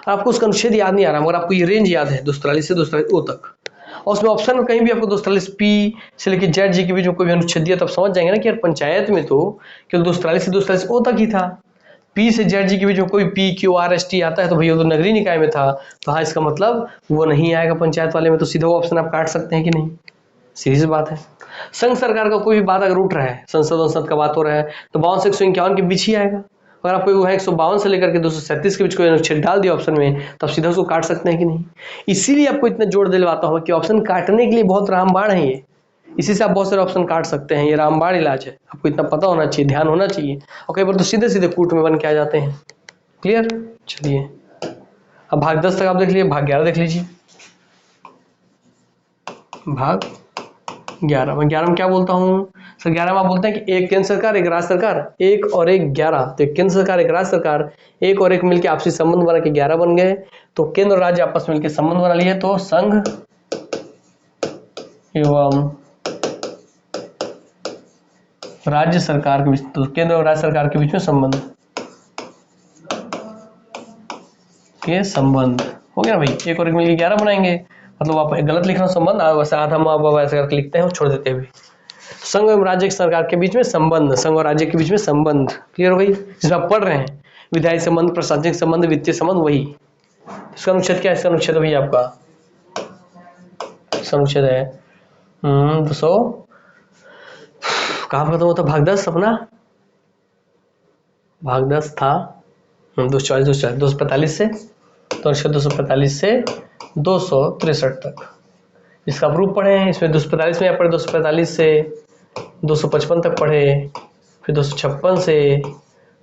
आपको उसका अनुच्छेद याद नहीं आ रहा, मगर आपको ये रेंज याद है 243 से 243 ओ तक, और उसमें ऑप्शन में कहीं भी आपको 243 पी से लेकर जेड जी के बीच में कोई भी अनुच्छेद दिया, तब समझ जाएंगे ना कि यार पंचायत में तो केवल 243 से 243 ओ तक ही था, पी से जेड जी के बीच में कोई P Q R S T आता है तो भैया वो तो नगरीय निकाय में था, तो हाँ इसका मतलब वो नहीं आएगा पंचायत वाले में, तो सीधा वो ऑप्शन आप काट सकते हैं कि नहीं? सीधी सी बात है। संघ सरकार का कोई भी बात अगर उठ रहा है, संसद वंसद का बात हो रहा है, तो 52 से 151 के बीच ही आएगा। अगर आपको 152 से लेकर के 237 के बीच कोई अनुच्छेद डाल दिया ऑप्शन में, तो आप सीधा उसको काट सकते हैं कि नहीं? इसीलिए आपको इतना जोर दिलवाता हूं कि ऑप्शन काटने के लिए बहुत रामबाण है ये, इसी से आप बहुत सारे ऑप्शन काट सकते हैं, ये रामबाण इलाज है, आपको इतना पता होना चाहिए, ध्यान होना चाहिए। और कई बार तो सीधे सीधे कूट में बन के आ जाते हैं। क्लियर? चलिए अब भाग 10 तक आप देख लीजिए, भाग 11 देख लीजिए। भाग 11 में 11 में क्या बोलता हूँ सर? 11 में आप बोलते हैं कि एक केंद्र सरकार, एक राज्य सरकार, एक और एक 11, तो एक केंद्र सरकार, एक राज्य सरकार, एक और एक मिलकर आपसी संबंध बना के 11 बन गए। तो केंद्र और राज्य आपस में मिलकर संबंध बना लिए, तो संघ एवं राज्य सरकार के बीच, तो केंद्र और राज्य सरकार के बीच में संबंध, के संबंध हो गया ना भाई। एक और एक मिलकर 11 बनाएंगे, मतलब आप गलत लिख रहे हो संबंध, वैसे आधा हम ऐसे करके लिखते हैं और छोड़ देते हैं। संघ एवं राज्य सरकार के बीच में संबंध, संघ और राज्य के बीच में संबंध। क्लियर हो गई? जिसमें आप पढ़ रहे हैं, विधायी संबंध, प्रशासनिक संबंध, वित्तीय संबंध, वही। इसका अनुच्छेद क्या है? इसका अनुच्छेद भैया आपका इसका अनुच्छेद है 200, कहाँ खत्म होता? भाग 10 अपना भाग 10 था 245 से, तो अनुच्छेद 245 से 263 तक। इसका प्रूफ पढ़े हैं, इसमें 245 में आप पढ़े 245 से 255 तक पढ़े, फिर 256 से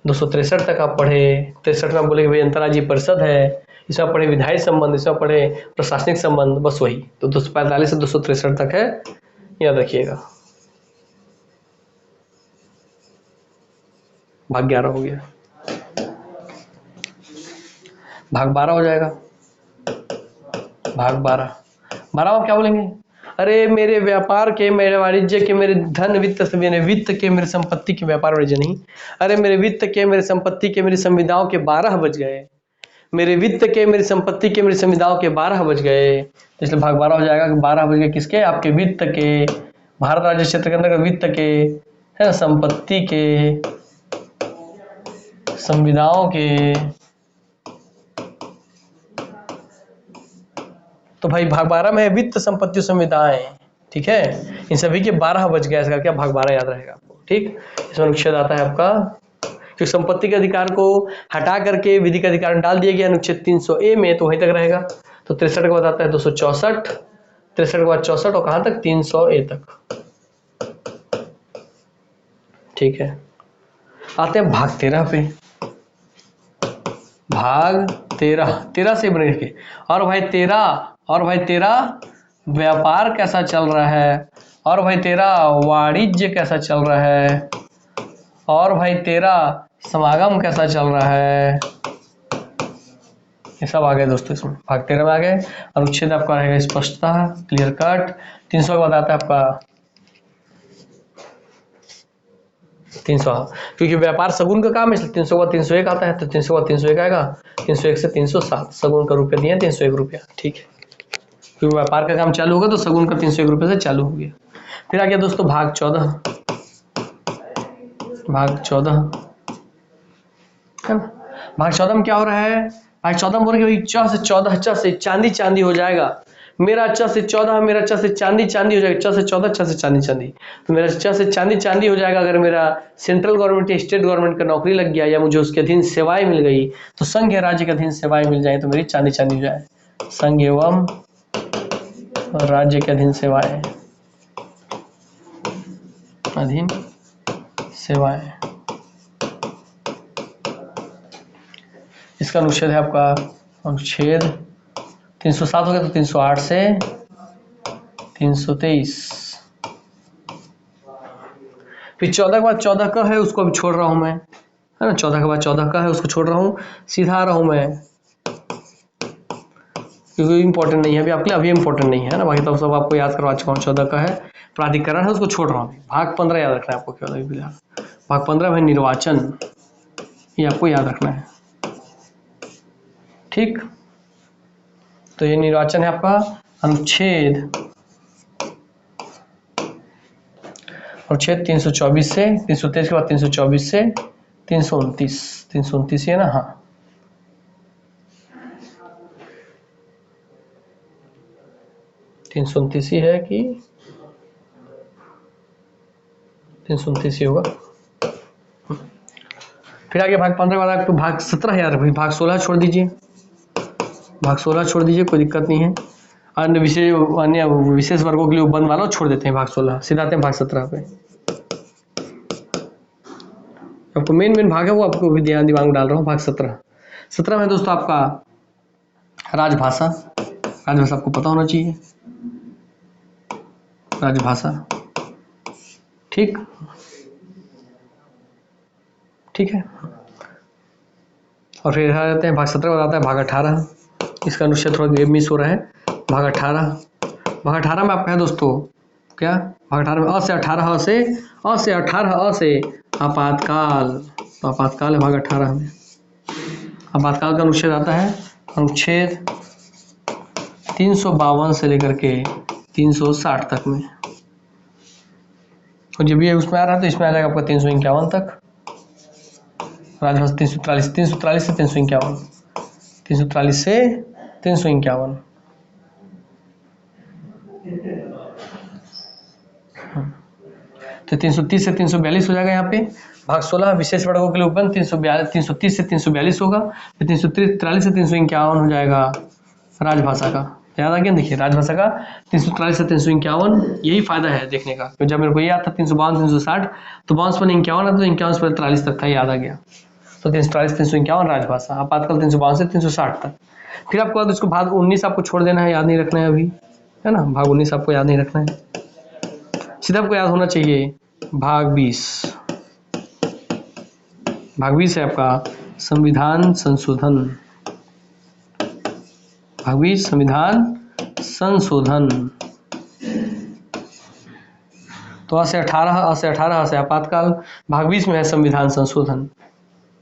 263 तक आप पढ़े। 63 में आप बोले कि भाई अंतर्राज्यीय परिषद है, इसमें पढ़े विधायी संबंध, इसमें पढ़े प्रशासनिक संबंध, बस वही। तो 245 से 263 तक है, याद रखिएगा। भाग 11 हो गया, भाग 12 हो जाएगा। भाग 12 में क्या बोलेंगे? अरे मेरे व्यापार के, मेरे वाणिज्य के, मेरे धन वित्त से, मेरे वित्त के, मेरे संपत्ति के, व्यापार वाणिज्य नहीं, अरे मेरे वित्त के, मेरे संपत्ति के, मेरी संविदाओं के 12 बज गए। मेरे वित्त के, मेरी संपत्ति के, मेरी संविदाओं के 12 बज गए। तो इसलिए भाग 12 हो जाएगा कि 12 बज गए किसके? आपके वित्त के, भारत राज्य क्षेत्र के अंदर वित्त के, है ना, संपत्ति के, संविदाओं के। तो भाई भाग 12 में है वित्त, संपत्ति, संविदाएं, ठीक है। इन सभी के 12 बज गया, इसका क्या भाग 12 याद रहेगा आपको, ठीक। इसमें अनुच्छेद आता है आपका, क्योंकि संपत्ति के अधिकार को हटा करके विधि का अधिकार डाल दिया गया अनुच्छेद 300A में, तो वहीं तक रहेगा। तो 63 के बाद आता है 264, 63 के बाद 64 और कहां तक? 300A तक, ठीक है। आते हैं भाग 13 पे। भाग 13 से बने के, और भाई 13 व्यापार कैसा चल रहा है, और भाई 13 वाणिज्य कैसा चल रहा है, और भाई 13 समागम कैसा चल रहा है। ये सब आ गए दोस्तों, इसमें भाग 13 में आ गए। अनुच्छेद आपका रहेगा स्पष्टता, क्लियर कट। 300 के बाद आता है आपका 300, क्योंकि व्यापार सगुन का काम है, इसलिए 300 का 301 आता है, तो 300 का 301 आएगा। 301 से 307, सगुन का रुपया दिए 301 रुपया, ठीक है। क्योंकि व्यापार का काम चालू होगा तो सगुन का 301 रुपये से चालू हो गया। फिर आ गया दोस्तों भाग 14, भाग 14 है ना। भाग 14 में क्या हो रहा है? भाग 14 में बोल रहे च से 14, च से चांदी चांदी हो जाएगा। मेरा च से 14, मेरा च से चांदी चांदी हो जाएगा। च से 14, च से चांदी चांदी, तो मेरा च से चांदी चांदी हो जाएगा। अगर मेरा सेंट्रल गवर्नमेंट या स्टेट गवर्नमेंट का नौकरी लग गया, या मुझे उसके अधीन सेवाएं मिल गई, तो संघ या राज्य के अधीन सेवाएं मिल जाए तो मेरी चांदी चांदी हो जाए। संघ एवं राज्य के अधीन सेवाएं, अधीन सेवाएं, इसका अनुच्छेद है आपका अनुच्छेद 307 हो गया तो 308 से 323। फिर 14 के बाद 14 का है उसको अभी छोड़ रहा हूं मैं, है ना। 14 के बाद 14 का है उसको छोड़ रहा हूँ, सीधा आ रहा हूँ मैं, क्योंकि इंपॉर्टेंट नहीं है अभी आपके लिए, अभी इंपॉर्टेंट नहीं है ना। बाकी तो सब आपको याद करवा चुका हूँ। 14 का है प्राधिकरण है उसको छोड़ रहा हूँ। भाग 15 याद रखना है आपको केवल अभी फिलहाल। भाग 15 है निर्वाचन, ये आपको याद रखना है, ठीक। तो ये निर्वाचन है आपका अनुच्छेद, अनुच्छेद 324 से 323 के बाद 324 से 329, 329 है ना, हाँ। तीन है कि 329 होगा। फिर आगे भाग 15 के बाद आपको भाग 17 याद रखिए। भाग 16 छोड़ दीजिए, भाग 16 छोड़ दीजिए, कोई दिक्कत नहीं है। अन्य विशेष वर्गों के लिए बंद वाला छोड़ देते हैं भाग 16, सीधा आते हैं भाग 17 पे। आपको मेन भाग है वो आपको भी ध्यान दिमाग में डाल रहा हूँ। भाग 17 में दोस्तों आपका राजभाषा, राजभाषा आपको पता होना चाहिए, राजभाषा, ठीक, ठीक है। और फिर आ जाते हैं भाग 17 बताता है भाग 18, इसका अनुच्छेद थोड़ा मिस हो रहा है। भाग 18, भाग 18 में आपका है दोस्तों क्या, भाग 18 में अ से 18 अ से आपातकाल, तो आपातकाल है भाग 18 में। आपातकाल का अनुच्छेद आता है अनुच्छेद 352 से लेकर के 360 तक में, और जब ये उसमें आ रहा है तो इसमें आ जाएगा आपका 351 तक। राजभाषा 343 से 351, 343 से 351। तो 330 से 342 हो जाएगा यहाँ पे। भाग 16 विशेष वर्गों के लिए उपबंध 330 से 342 होगा। फिर 343 से 351 हो जाएगा राजभाषा का। याद आ गया, देखिए राजभाषा का 343 से 351, यही फायदा है देखने का। तो जब मेरे को याद था 352 360, तो 52 पर 51 है तो 51 पर 43 तक था, याद आ गया। तो 343 351 राजभाषा, आपातकाल 352 से 360 तक। फिर आपको बाद उसको भाग 19 आपको छोड़ देना है, याद नहीं रखना है अभी, है ना। भाग 19 आपको याद नहीं रखना है, सीधा आपको याद होना चाहिए भाग 20। भाग 20 है आपका संविधान संशोधन, भाग 20 संविधान संशोधन। तो से 18 से आपातकाल, भाग 20 में है संविधान संशोधन,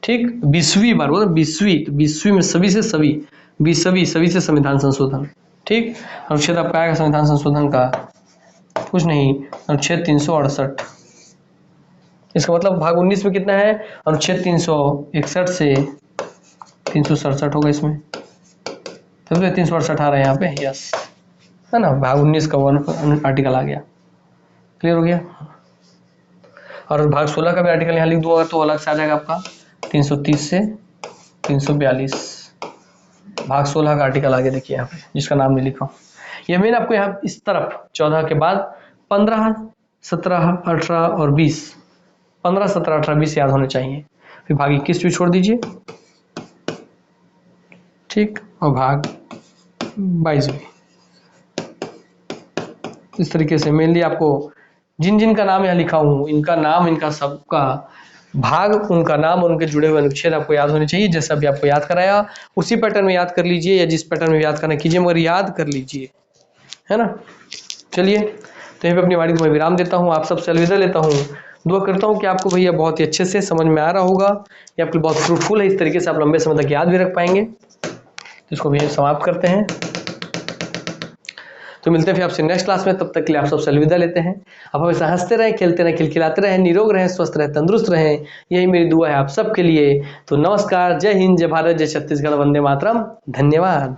ठीक। 20वीं बार बोलो, 20वीं में सभी से सभी से संविधान संशोधन, ठीक। अनुच्छेद आपका आएगा संविधान संशोधन का कुछ नहीं, अनुच्छेद 368। इसका मतलब भाग 19 में कितना है, अनुच्छेद 361 से 367 होगा इसमें, तब 368 आ रहा है यहाँ पे, यस, है ना। भाग 19 का 1 आर्टिकल आ गया, क्लियर हो गया। और भाग 16 का भी आर्टिकल यहाँ लिख दूंगा तो अलग से आ जाएगा आपका 330 से 342। भाग 16 का आर्टिकल आगे देखिए यहाँ पे, जिसका नाम नहीं लिखा। ये मेन आपको यहाँ इस तरफ 14 के बाद 15 17 18 और 20, 15 17 18 20 याद होने चाहिए। फिर भाग 21 भी छोड़ दीजिए, ठीक, और भाग 22 भी। इस तरीके से मेनली आपको जिन जिन का नाम यहाँ लिखा हूँ, इनका नाम, इनका सबका भाग, उनका नाम और उनके जुड़े हुए अनुच्छेद आपको याद होने चाहिए। जैसा भी आपको याद कराया उसी पैटर्न में याद कर लीजिए, या जिस पैटर्न में याद करना कीजिए, मगर याद कर लीजिए, है ना। चलिए, तो यहीं पे अपनी वाणी को मैं विराम देता हूँ, आप सबसे अलविदा लेता हूँ। दुआ करता हूँ कि आपको भैया बहुत ही अच्छे से समझ में आ रहा होगा, ये आपके लिए बहुत फ्रूटफुल है, इस तरीके से आप लंबे समय तक याद भी रख पाएंगे। तो इसको भी समाप्त करते हैं, तो मिलते हैं फिर आपसे नेक्स्ट क्लास में। तब तक के लिए आप सबसे अलविदा लेते हैं। आप हमेशा हंसते रहें, खेलते रहें, खिलखिलाते रहें, निरोग रहें, स्वस्थ रहें, तंदुरुस्त रहें, यही मेरी दुआ है आप सबके लिए। तो नमस्कार, जय हिंद, जय भारत, जय छत्तीसगढ़, वंदे मातरम, धन्यवाद।